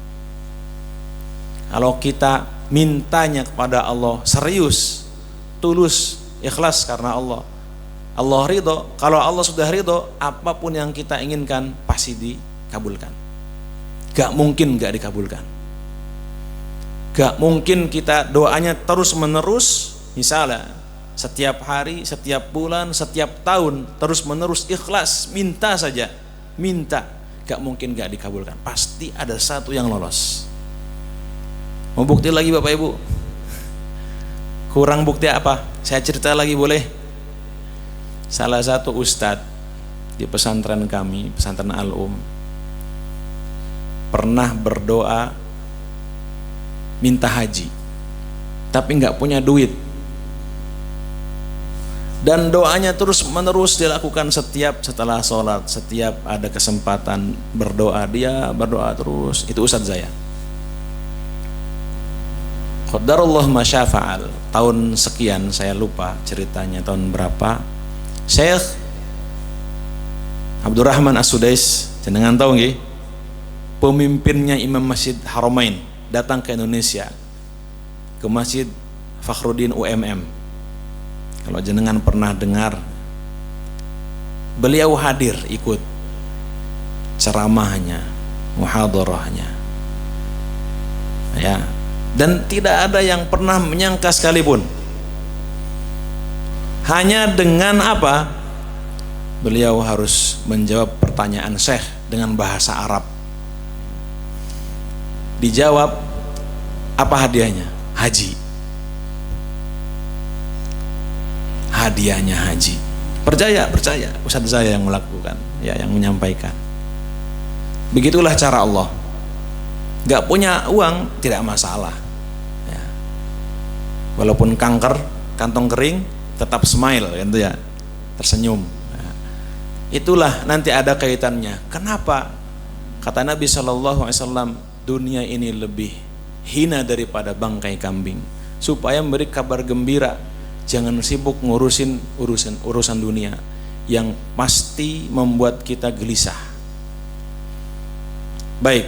Speaker 1: Kalau kita mintanya kepada Allah serius, tulus, ikhlas karena Allah, Allah ridho. Kalau Allah sudah ridho, apapun yang kita inginkan pasti dikabulkan. Gak mungkin gak dikabulkan. Gak mungkin kita doanya terus menerus, misalnya setiap hari, setiap bulan, setiap tahun terus menerus ikhlas, minta saja, minta, gak mungkin gak dikabulkan. Pasti ada satu yang lolos. Mau bukti lagi Bapak Ibu? Kurang bukti apa? Saya cerita lagi boleh? Salah satu ustadz di pesantren kami, pesantren Al-Um, pernah berdoa minta haji, tapi nggak punya duit. Dan doanya terus menerus dilakukan setiap setelah sholat, setiap ada kesempatan berdoa, dia berdoa terus. Itu ustadz saya. Qadarullah masyafa'al. Tahun sekian, saya lupa ceritanya tahun berapa, Syekh Abdurrahman As-Sudais, jenengan tahu nggih? Pemimpinnya Imam Masjid Haramain datang ke Indonesia, ke Masjid Fakhruddin UMM. Kalau jenengan pernah dengar, beliau hadir ikut ceramahnya, muhadarahnya, ya, dan tidak ada yang pernah menyangka sekalipun. Hanya dengan apa? Beliau harus menjawab pertanyaan Syekh dengan bahasa Arab. Dijawab, apa hadiahnya? Haji. Hadiahnya haji. Percaya, Ustaz saya yang melakukan, ya, yang menyampaikan. Begitulah cara Allah. Gak punya uang tidak masalah, ya. Walaupun kanker, kantong kering, tetap smile, gitu ya, tersenyum. Ya. Itulah nanti ada kaitannya. Kenapa? Kata Nabi SAW, dunia ini lebih hina daripada bangkai kambing. Supaya memberi kabar gembira. Jangan sibuk ngurusin urusan dunia yang pasti membuat kita gelisah. Baik,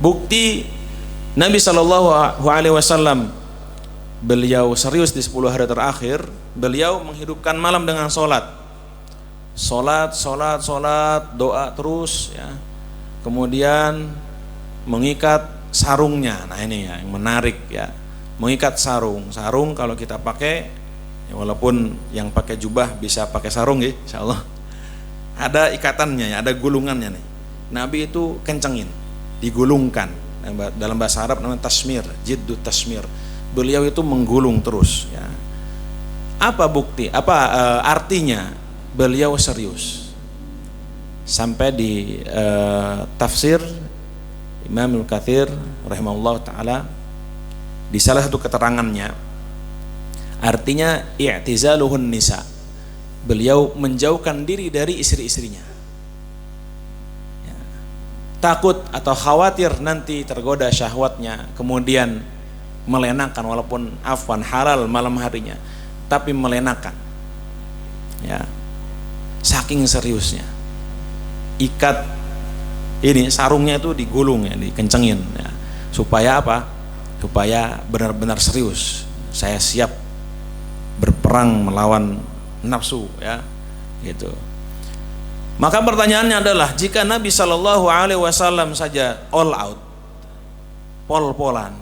Speaker 1: bukti Nabi SAW beliau serius di 10 hari terakhir. Beliau menghidupkan malam dengan sholat, doa terus, ya. Kemudian mengikat sarungnya. Nah ini ya, yang menarik, ya. Mengikat sarung kalau kita pakai, ya, walaupun yang pakai jubah bisa pakai sarung ya, insyaallah. Ada ikatannya, ya, ada gulungannya nih. Nabi itu kencengin, digulungkan. Dalam bahasa Arab namanya tasmir, jiddu tasmir. Beliau itu menggulung terus, ya. Apa bukti? Artinya? Beliau serius. Sampai di tafsir Imam Ibnu Katsir rahimahullah taala, di salah satu keterangannya, artinya i'tizaluhun nisa, beliau menjauhkan diri dari istri-istrinya, ya. Takut atau khawatir nanti tergoda syahwatnya, kemudian melenakan, walaupun afwan halal malam harinya, tapi melenakan, ya. Saking seriusnya, ikat ini sarungnya itu digulung, ya, dikencengin, ya. Supaya apa? Supaya benar-benar serius. Saya siap berperang melawan nafsu, ya, gitu. Maka pertanyaannya adalah, jika Nabi SAW saja all out, pol-polan,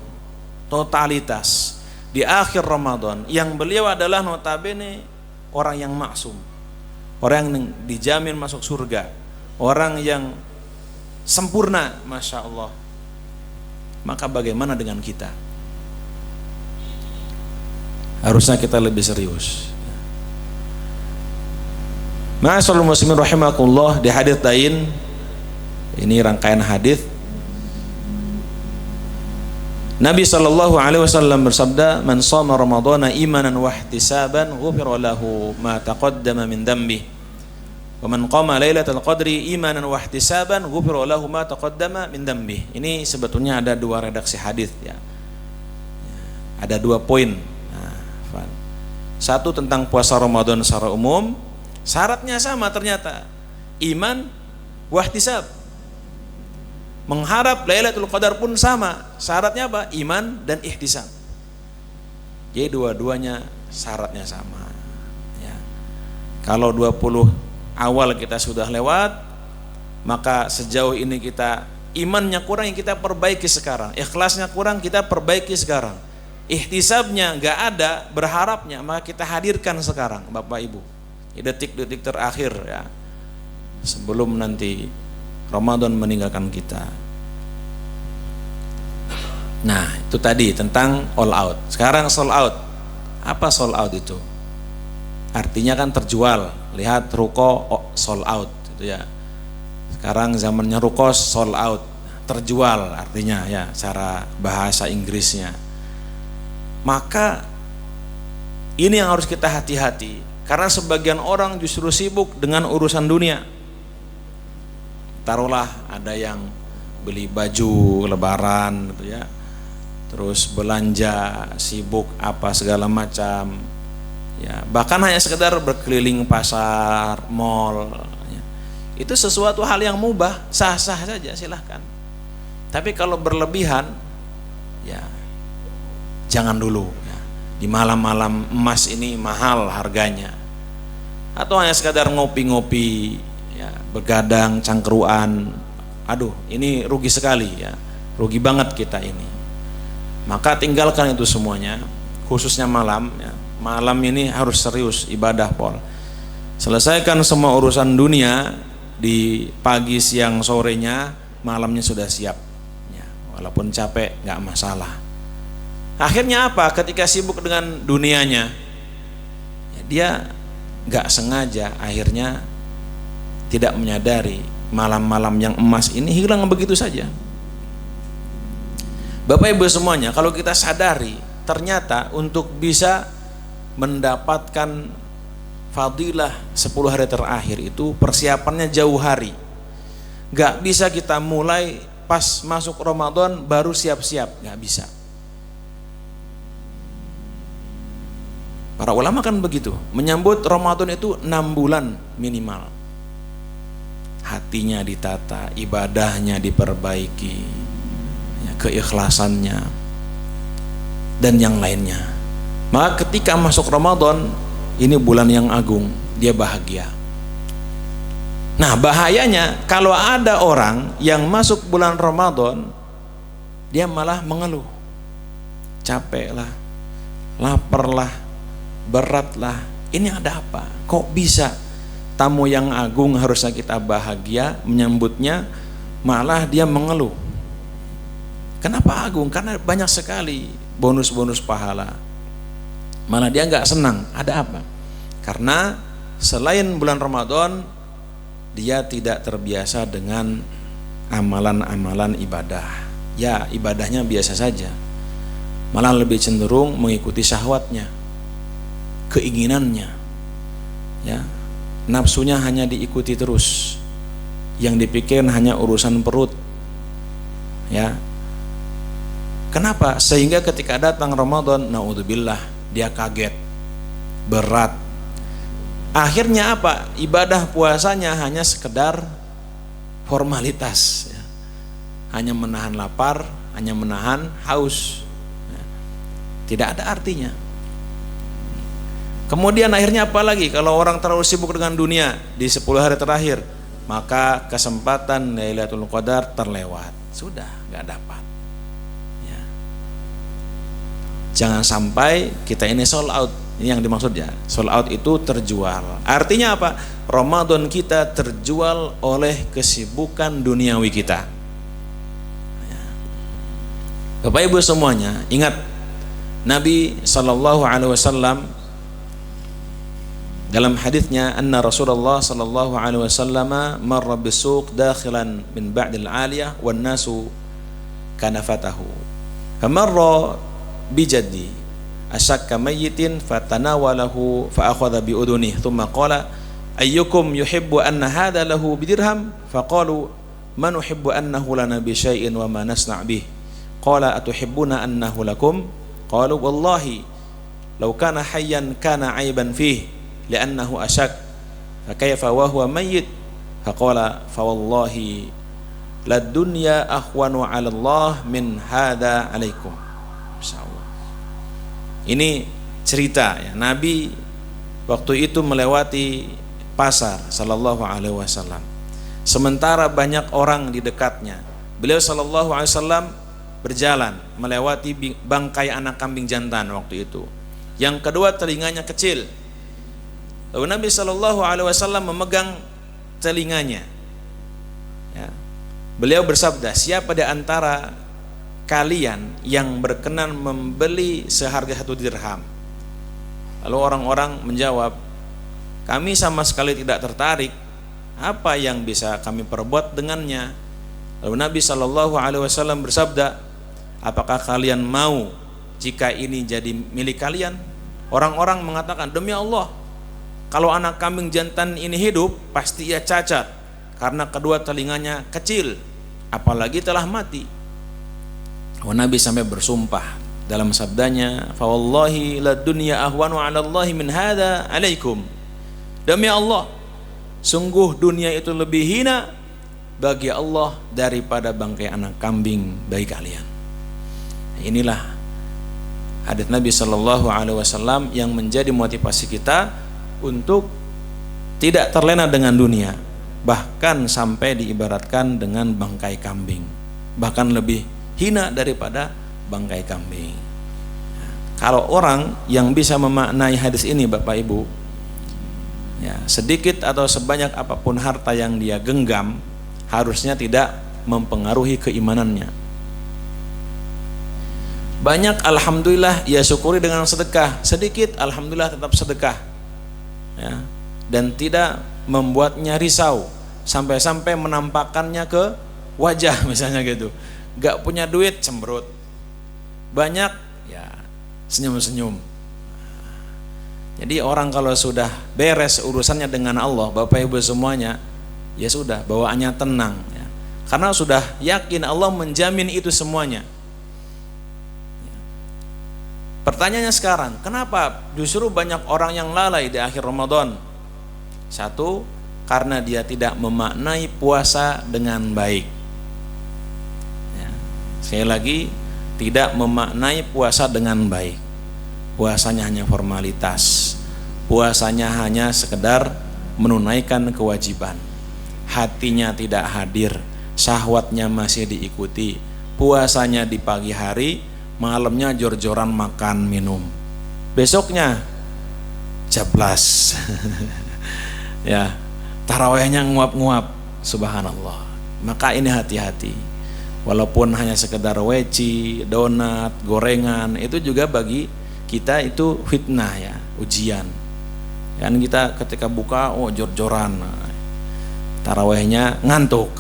Speaker 1: totalitas di akhir Ramadan, yang beliau adalah notabene orang yang maksum, orang yang dijamin masuk surga, orang yang sempurna, Masya Allah. Maka bagaimana dengan kita? Harusnya kita lebih serius. Ma'asyiral muslimin rahimakumullah, di hadits lain, ini rangkaian hadis, Nabi SAW bersabda, "Man shoma Ramadhana imanan wa ihtisaban, ghufira lahu ma taqaddama min dhanbihi. Wa man qama lailatal qadri imanan wa ihtisaban, ghufira lahu ma taqaddama min dhanbihi." Ini sebetulnya ada dua redaksi hadis, ya. Ada dua poin. Nah, satu tentang puasa Ramadan secara umum, syaratnya sama ternyata, iman wa ihtisab. Mengharap Lailatul Qadar pun sama, syaratnya apa? Iman dan ihtisab. Jadi dua-duanya syaratnya sama, ya. Kalau 20 awal kita sudah lewat, maka sejauh ini kita imannya kurang, yang kita perbaiki sekarang. Ikhlasnya kurang, kita perbaiki sekarang. Ihtisabnya nggak ada, berharapnya, maka kita hadirkan sekarang, Bapak Ibu. Di detik-detik terakhir, ya, sebelum nanti Ramadan meninggalkan kita. Nah, itu tadi tentang all out. Sekarang sold out. Apa sold out itu? Artinya kan terjual. Lihat ruko sold out, gitu ya. Sekarang zamannya ruko sold out, terjual artinya, ya, cara bahasa Inggrisnya. Maka ini yang harus kita hati-hati, karena sebagian orang justru sibuk dengan urusan dunia. Taruhlah ada yang beli baju lebaran, gitu ya, terus belanja, sibuk apa segala macam, ya, bahkan hanya sekedar berkeliling pasar, mall, ya. itu sesuatu hal yang mubah, sah-sah saja, silahkan. Tapi kalau berlebihan, ya jangan dulu ya. Di malam-malam emas ini mahal harganya, atau hanya sekadar ngopi-ngopi ya, begadang, cangkruan, aduh ini rugi sekali ya, rugi banget kita ini. Maka tinggalkan itu semuanya, khususnya malam ya. Malam ini harus serius ibadah, Pol. Selesaikan semua urusan dunia di pagi, siang, sorenya, malamnya sudah siap ya. Walaupun capek nggak masalah. Akhirnya apa? Ketika sibuk dengan dunianya ya, dia nggak sengaja akhirnya tidak menyadari malam-malam yang emas ini hilang begitu saja. Bapak Ibu semuanya, kalau kita sadari ternyata untuk bisa mendapatkan fadilah 10 hari terakhir itu persiapannya jauh hari. Gak bisa kita mulai pas masuk Ramadan baru siap-siap, gak bisa. Para ulama kan begitu, menyambut Ramadan itu 6 bulan minimal. Hatinya ditata, ibadahnya diperbaiki, ya, keikhlasannya dan yang lainnya. Maka ketika masuk Ramadan, ini bulan yang agung, dia bahagia. Nah, bahayanya kalau ada orang yang masuk bulan Ramadan dia malah mengeluh, capek lah, lapar lah, berat lah. Ini ada apa? Kok bisa tamu yang agung harusnya kita bahagia menyambutnya, malah dia mengeluh. Kenapa agung? Karena banyak sekali bonus-bonus pahala, malah dia nggak senang. Ada apa? Karena selain bulan Ramadan dia tidak terbiasa dengan amalan-amalan ibadah. Ya, ibadahnya biasa saja, malah lebih cenderung mengikuti syahwatnya, keinginannya ya, nafsunya hanya diikuti terus, yang dipikirin hanya urusan perut ya. Kenapa? Sehingga ketika datang Ramadan, naudzubillah, dia kaget, berat. Akhirnya apa? Ibadah puasanya hanya sekedar formalitas ya. Hanya menahan lapar, hanya menahan haus ya. Tidak ada artinya. Kemudian akhirnya apa lagi? Kalau orang terlalu sibuk dengan dunia di 10 hari terakhir, maka kesempatan Lailatul Qadar terlewat, sudah gak dapat ya. Jangan sampai kita ini sold out. Ini yang dimaksud ya, sold out itu terjual. Artinya apa? Ramadan kita terjual oleh kesibukan duniawi kita ya. Bapak Ibu semuanya, ingat Nabi SAW dalam hadisnya, anna Rasulullah sallallahu alaihi wasallam marra bisuq dakhilan min ba'dil 'aliyah wan nasu kanafatahu. Famarra bijaddi ashakka mayyitin fatanawalahu fa akhadha bi udunihi thumma qala ayyukum yuhibbu anna hadha lahu bidirham faqalu man uhibbu annahu lana bi syai'in wa ma nasna' bih qala atuhibbuna annahu lakum qalu wallahi law kana hayyan kana 'aiban fihi li'annahu asyak fa kayfa wa huwa mayyit faqala fa wallahi la dunya ahwanu 'ala Allah min hadza 'alaikum. Masyaallah. Ini cerita ya, Nabi waktu itu melewati pasar sallallahu alaihi wasallam. Sementara banyak orang di dekatnya. Beliau sallallahu alaihi wasallam berjalan melewati bangkai anak kambing jantan waktu itu. Yang kedua, telinganya kecil. Lalu Nabi Shallallahu Alaihi Wasallam memegang telinganya. Ya. Beliau bersabda, siapa di antara kalian yang berkenan membeli seharga 1 dirham? Lalu orang-orang menjawab, kami sama sekali tidak tertarik. Apa yang bisa kami perbuat dengannya? Lalu Nabi Shallallahu Alaihi Wasallam bersabda, apakah kalian mau jika ini jadi milik kalian? Orang-orang mengatakan, demi Allah, kalau anak kambing jantan ini hidup, pasti ia cacat karena kedua telinganya kecil, apalagi telah mati. Nabi sampai bersumpah dalam sabdanya, fa wallahi la dunya ahwanu 'ala Allah min hadza 'alaikum. Demi Allah, Sungguh dunia itu lebih hina bagi Allah daripada bangkai anak kambing bagi kalian. Inilah hadits Nabi Shallallahu Alaihi Wasallam yang menjadi motivasi kita untuk tidak terlena dengan dunia, bahkan sampai diibaratkan dengan bangkai kambing, bahkan lebih hina daripada bangkai kambing. Kalau orang yang bisa memaknai hadis ini, Bapak Ibu, ya, sedikit atau sebanyak apapun harta yang dia genggam, harusnya tidak mempengaruhi keimanannya. Banyak alhamdulillah ia syukuri dengan sedekah, sedikit alhamdulillah tetap sedekah, ya, dan tidak membuatnya risau sampai-sampai menampakkannya ke wajah misalnya gitu. Gak punya duit cemberut, banyak ya senyum-senyum. Jadi orang kalau sudah beres urusannya dengan Allah, Bapak Ibu semuanya, ya sudah, bawaannya tenang ya. Karena sudah yakin Allah menjamin itu semuanya. Pertanyaannya sekarang, kenapa justru banyak orang yang lalai di akhir Ramadan? Satu, karena dia tidak memaknai puasa dengan baik ya. Sekali lagi, tidak memaknai puasa dengan baik. Puasanya hanya formalitas, puasanya hanya sekedar menunaikan kewajiban, hatinya tidak hadir, syahwatnya masih diikuti. Puasanya di pagi hari, malamnya jor-joran makan minum, besoknya jablas ya, tarawehnya nguap-nguap, subhanallah. Maka ini hati-hati. Walaupun hanya sekedar weci, donat, gorengan, itu juga bagi kita itu fitnah ya, ujian. Kan kita ketika buka, oh jor-joran, tarawehnya ngantuk.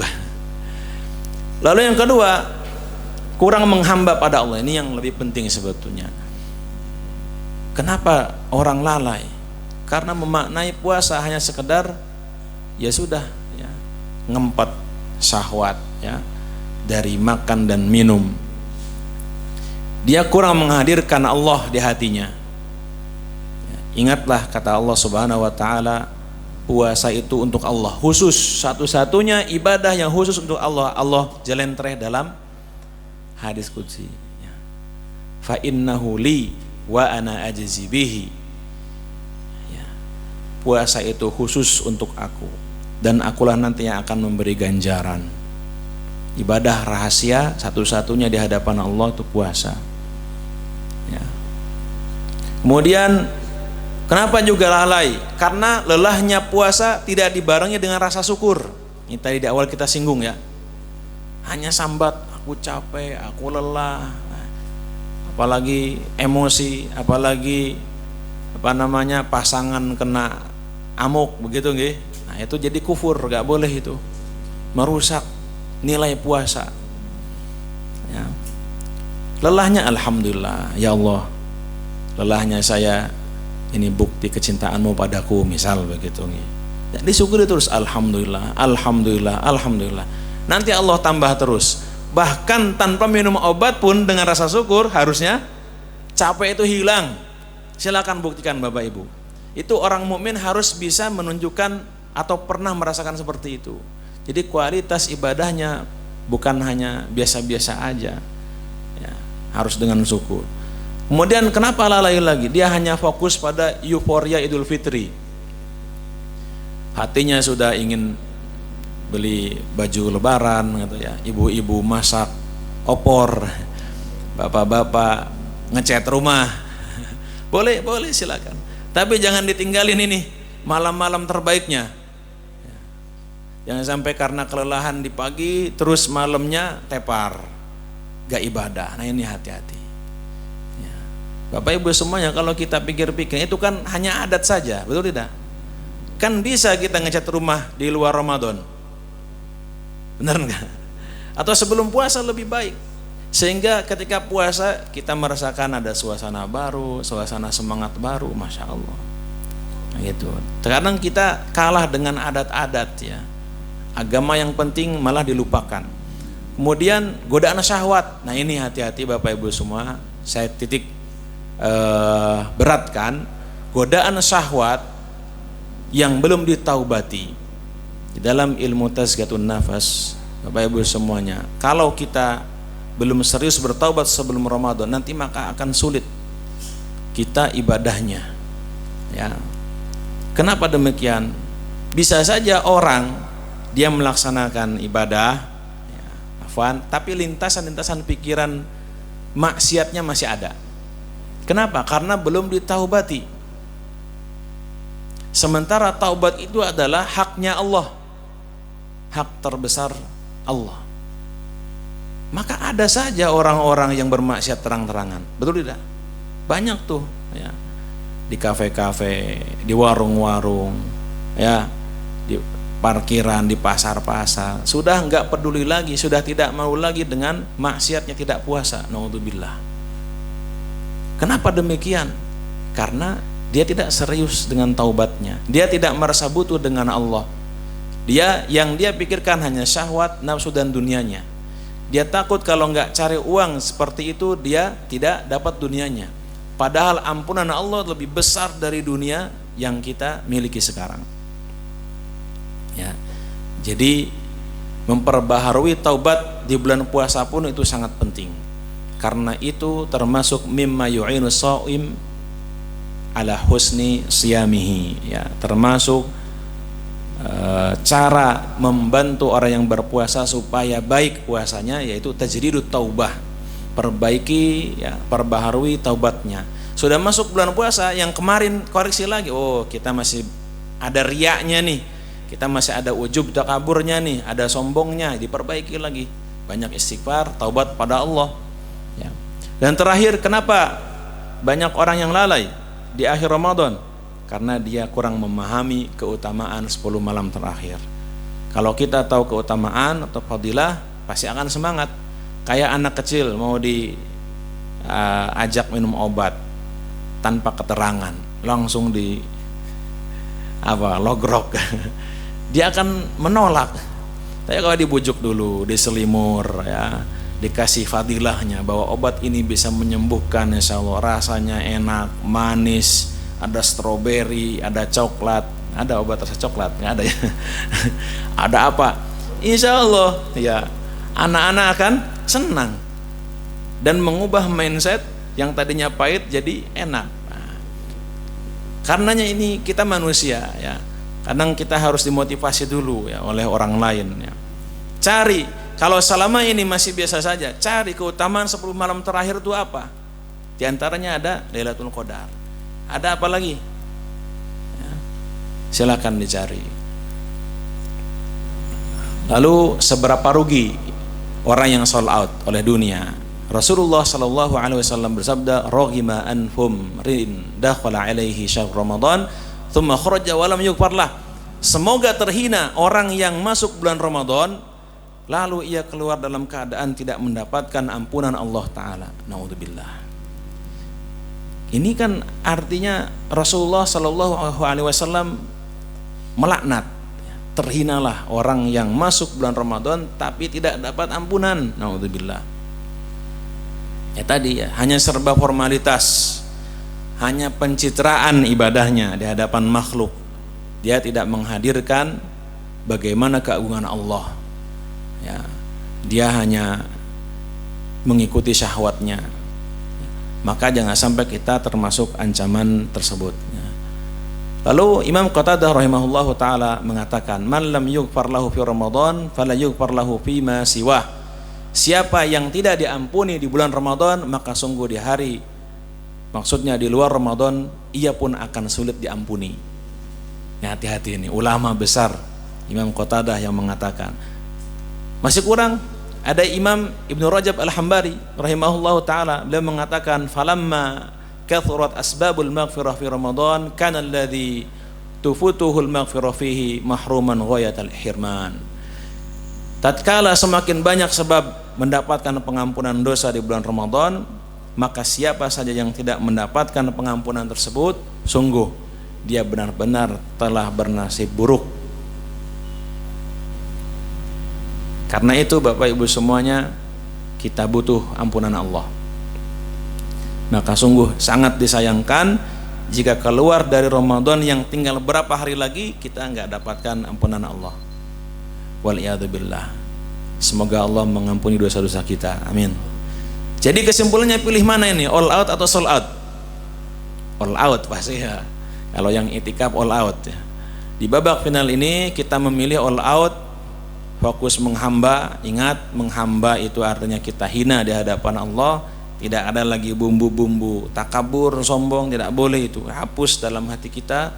Speaker 1: Lalu yang kedua, kurang menghamba pada Allah. Ini yang lebih penting sebetulnya. Kenapa orang lalai? Karena memaknai puasa hanya sekedar ya sudah ya, ngempet syahwat ya, dari makan dan minum. Dia kurang menghadirkan Allah di hatinya ya. Ingatlah kata Allah Subhanahu wa ta'ala, puasa itu untuk Allah, khusus, satu-satunya ibadah yang khusus untuk Allah. Allah jelentreh dalam hadis qudsi ya. Fa innahu li wa ana ajzi bihi ya. Puasa itu khusus untuk aku dan akulah nanti yang akan memberi ganjaran. Ibadah rahasia satu-satunya di hadapan Allah itu puasa ya. Kemudian kenapa juga lalai? Karena lelahnya puasa tidak dibarengi dengan rasa syukur. Ini tadi di awal kita singgung ya. Hanya sambat, aku capek, aku lelah, apalagi emosi, apalagi pasangan kena amuk begitu nggih. Nah, itu jadi kufur, gak boleh itu. Merusak nilai puasa. Ya. Lelahnya alhamdulillah, ya Allah. Lelahnya saya, ini bukti kecintaanmu padaku, misal begitu nggih. Jadi syukuri terus, alhamdulillah, alhamdulillah, alhamdulillah. Nanti Allah tambah terus. Bahkan tanpa minum obat pun dengan rasa syukur harusnya capek itu hilang. Silakan buktikan Bapak Ibu. Itu orang mukmin harus bisa menunjukkan atau pernah merasakan seperti itu. Jadi kualitas ibadahnya bukan hanya biasa-biasa aja ya, harus dengan syukur. Kemudian kenapa lalai lagi? Dia hanya fokus pada euforia Idul Fitri. Hatinya sudah ingin beli baju lebaran gitu ya, ibu-ibu masak opor, bapak-bapak ngecat rumah. Boleh silakan. Tapi jangan ditinggalin ini malam-malam terbaiknya. Jangan sampai karena kelelahan di pagi terus malamnya tepar, gak ibadah. Nah ini hati-hati. Ya. Bapak Ibu semuanya, kalau kita pikir-pikir itu kan hanya adat saja, betul tidak? Kan bisa kita ngecat rumah di luar Ramadan. Benar enggak? Atau sebelum puasa lebih baik. Sehingga ketika puasa kita merasakan ada suasana baru, suasana semangat baru, Masya Allah. Nah, gitu. Terkadang kita kalah dengan adat-adat ya. Agama yang penting malah dilupakan. Kemudian godaan syahwat. Nah ini hati-hati Bapak Ibu semua. Saya titik beratkan. Godaan syahwat yang belum ditaubati, Di dalam ilmu tazkiyatun nafas, Bapak Ibu semuanya, kalau kita belum serius bertaubat sebelum Ramadan, nanti maka akan sulit kita ibadahnya. Ya. Kenapa demikian? Bisa saja orang dia melaksanakan ibadah, ya, afwan, tapi lintasan-lintasan pikiran maksiatnya masih ada. Kenapa? Karena belum ditaubati. Sementara taubat itu adalah haknya Allah, hak terbesar Allah. Maka ada saja orang-orang yang bermaksiat terang-terangan, betul tidak? Banyak tuh, ya, di kafe-kafe, di warung-warung, ya, di parkiran, di pasar-pasar, sudah nggak peduli lagi, sudah tidak mau lagi dengan maksiatnya, tidak puasa. Naudzubillah. Kenapa demikian? Karena dia tidak serius dengan taubatnya, dia tidak merasa butuh dengan Allah. Yang dia pikirkan hanya syahwat, nafsu dan dunianya. Dia takut kalau nggak cari uang seperti itu dia tidak dapat dunianya. Padahal ampunan Allah lebih besar dari dunia yang kita miliki sekarang. Ya, jadi memperbaharui taubat di bulan puasa pun itu sangat penting. Karena itu termasuk mimma yu'inu shaim ala husni siyamihi, ya, termasuk cara membantu orang yang berpuasa supaya baik puasanya, yaitu tajdidut taubah, perbaiki, ya, perbaharui taubatnya. Sudah masuk bulan puasa, yang kemarin koreksi lagi, oh kita masih ada riaknya nih, kita masih ada ujub takaburnya nih, ada sombongnya, diperbaiki lagi, banyak istighfar, taubat pada Allah, ya. Dan terakhir, kenapa banyak orang yang lalai di akhir Ramadan? Karena dia kurang memahami keutamaan 10 malam terakhir. Kalau kita tahu keutamaan atau fadilah, pasti akan semangat. Kayak anak kecil mau diajak minum obat tanpa keterangan, langsung logrok. Dia akan menolak. Tapi kalau dibujuk dulu, diselimur, ya, dikasih fadilahnya bahwa obat ini bisa menyembuhkan, insya Allah, rasanya enak, manis, ada stroberi, ada coklat, ada obat rasa coklat, nggak ada ya? Ada apa? Insya Allah, ya, anak-anak akan senang dan mengubah mindset yang tadinya pahit jadi enak. Nah, karenanya ini kita manusia, ya, kadang kita harus dimotivasi dulu, ya, oleh orang lain, ya. Cari, kalau selama ini masih biasa saja, cari keutamaan 10 malam terakhir itu apa? Di antaranya ada Lailatul Qadar. Ada apa lagi? Ya, silakan dicari. Lalu seberapa rugi orang yang sold out oleh dunia? Rasulullah Shallallahu Alaihi Wasallam bersabda, "Roghima anhum rin dakhala alaihi syahr Ramadan, thumma kharaja wa lam yughfar lah." Semoga terhina orang yang masuk bulan Ramadan lalu ia keluar dalam keadaan tidak mendapatkan ampunan Allah Ta'ala. Naudzubillah. Ini kan artinya Rasulullah Shallallahu Alaihi Wasallam melaknat, terhinalah orang yang masuk bulan Ramadan tapi tidak dapat ampunan. Naudzubillah. Ya tadi, ya, hanya serba formalitas, hanya pencitraan ibadahnya di hadapan makhluk. Dia tidak menghadirkan bagaimana keagungan Allah. Ya, dia hanya mengikuti syahwatnya. Maka jangan sampai kita termasuk ancaman tersebut. Lalu Imam Qatadah rahimahullahu taala mengatakan, "Man lam yughfar lahu fi Ramadan, fala yughfar lahu fi ma siwah." Siapa yang tidak diampuni di bulan Ramadan, maka sungguh di hari, maksudnya di luar Ramadan, ia pun akan sulit diampuni. Ya, hati-hati ini ulama besar Imam Qatadah yang mengatakan. Masih kurang. Ada Imam Ibnu Rajab Al-Hambari rahimahullahu taala, beliau mengatakan, "Falamma kathurat asbabul maghfirah fi Ramadan, kana alladhi tufutuhul maghfirah fihi mahruman ghayatal hirman." Tatkala semakin banyak sebab mendapatkan pengampunan dosa di bulan Ramadan, maka siapa saja yang tidak mendapatkan pengampunan tersebut, sungguh dia benar-benar telah bernasib buruk. Karena itu Bapak Ibu semuanya, kita butuh ampunan Allah. Maka sungguh sangat disayangkan jika keluar dari Ramadan yang tinggal berapa hari lagi kita nggak dapatkan ampunan Allah. Wal'iyadzubillah. Semoga Allah mengampuni dosa-dosa kita. Amin. Jadi kesimpulannya pilih mana ini? All out atau sold out? All out pasti ya. Kalau yang itikaf all out ya. Di babak final ini kita memilih all out, fokus menghamba. Ingat, menghamba itu artinya kita hina di hadapan Allah. Tidak ada lagi bumbu-bumbu takabur, sombong, tidak boleh itu. Hapus dalam hati kita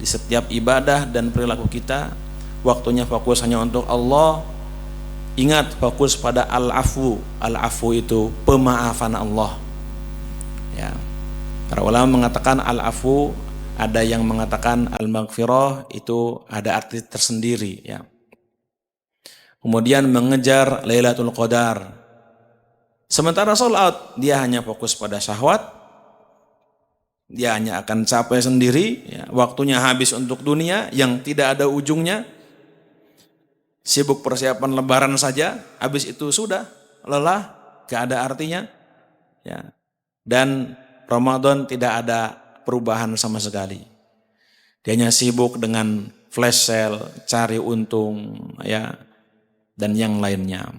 Speaker 1: di setiap ibadah dan perilaku kita. Waktunya fokus hanya untuk Allah. Ingat, fokus pada al-afu. Al-afu itu pemaafan Allah. Ya. Para ulama mengatakan al-afu, ada yang mengatakan al-maghfirah, itu ada arti tersendiri ya. Kemudian mengejar Lailatul Qadar. Sementara sold out, dia hanya fokus pada syahwat. Dia hanya akan capek sendiri ya. Waktunya habis untuk dunia yang tidak ada ujungnya. Sibuk persiapan lebaran saja, habis itu sudah lelah, gak ada artinya ya. Dan Ramadan tidak ada perubahan sama sekali. Dia hanya sibuk dengan flash sale, cari untung ya, dan yang lainnya.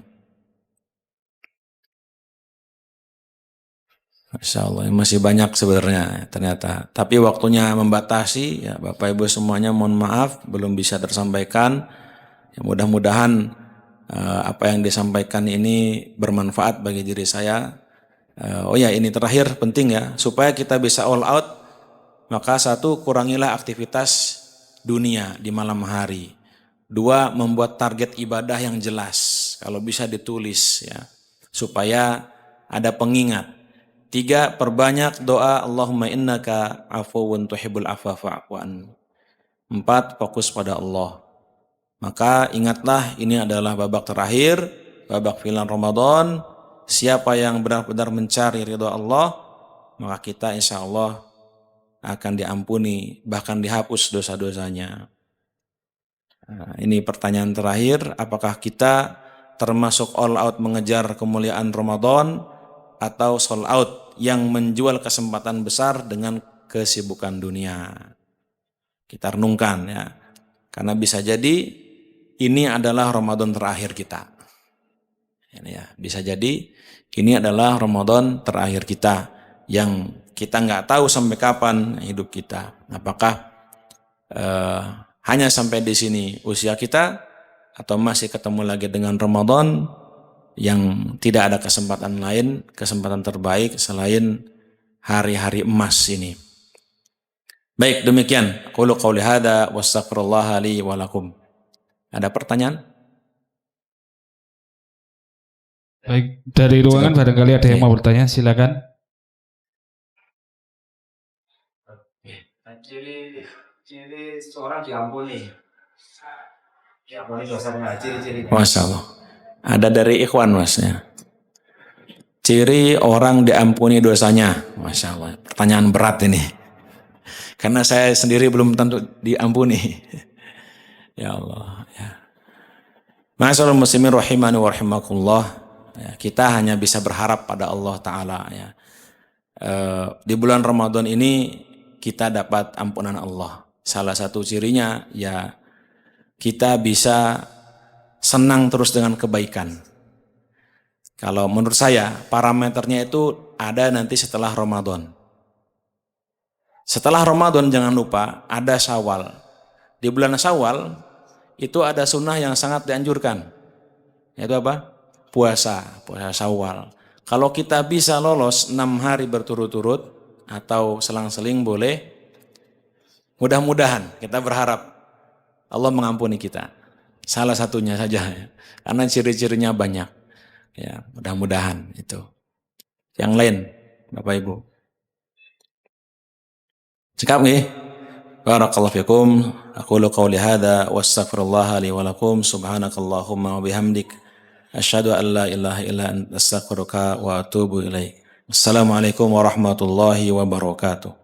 Speaker 1: Masya Allah, masih banyak sebenarnya ternyata. Tapi waktunya membatasi ya, Bapak Ibu semuanya mohon maaf belum bisa tersampaikan. Ya, mudah-mudahan apa yang disampaikan ini bermanfaat bagi diri saya. Oh ya, ini terakhir penting ya, supaya kita bisa all out, maka satu, kurangilah aktivitas dunia di malam hari. Dua, membuat target ibadah yang jelas, kalau bisa ditulis ya, supaya ada pengingat. Tiga, perbanyak doa Allahumma innaka afuwun tuhibbul afwa fa'fu anni. Empat, fokus pada Allah. Maka ingatlah, ini adalah babak terakhir, babak final Ramadan. Siapa yang benar-benar mencari ridha Allah, maka kita insya Allah akan diampuni, bahkan dihapus dosa-dosanya. Nah, ini pertanyaan terakhir, apakah kita termasuk all out mengejar kemuliaan Ramadan atau sold out yang menjual kesempatan besar dengan kesibukan dunia? Kita renungkan ya, karena bisa jadi ini adalah Ramadan terakhir kita. Ini ya, bisa jadi ini adalah Ramadan terakhir kita yang kita nggak tahu sampai kapan hidup kita. Apakah hanya sampai di sini usia kita, atau masih ketemu lagi dengan Ramadan yang tidak ada kesempatan lain, kesempatan terbaik selain hari-hari emas ini. Baik, demikian. Qulu qouli hadza wastaghfirullah li wa lakum. Ada pertanyaan?
Speaker 2: Baik, dari ruangan barangkali ada yang mau bertanya, silakan.
Speaker 3: Ciri seorang diampuni dosanya, ciri-ciri.
Speaker 1: Masya Allah. Ada dari ikhwan mas ya. Ciri orang diampuni dosanya. Masya Allah. Pertanyaan berat ini. Karena saya sendiri belum tentu diampuni. Ya Allah. Ya. Ma'asyiral muslimin rahimani wa rahimakumullah. Ya, kita hanya bisa berharap pada Allah Ta'ala ya. Di bulan Ramadan ini kita dapat ampunan Allah. Salah satu cirinya ya kita bisa senang terus dengan kebaikan. Kalau menurut saya parameternya itu ada nanti setelah Ramadan. Setelah Ramadan jangan lupa ada Syawal. Di bulan Syawal itu ada sunnah yang sangat dianjurkan. Yaitu apa? Puasa Syawal. Kalau kita bisa lolos 6 hari berturut-turut atau selang-seling boleh, mudah-mudahan kita berharap Allah mengampuni kita. Salah satunya saja ya. Karena ciri-cirinya banyak. Ya, mudah-mudahan itu. Yang lain, Bapak Ibu. Cekap nggih? Barakallahu fikum. Aqulu qouli hadza wastaghfirullah li wa lakum. Subhanakallahumma wa bihamdik asyhadu an la ilaha illa anta astaghfiruka wa atubu ilaik. Assalamualaikum warahmatullahi wabarakatuh.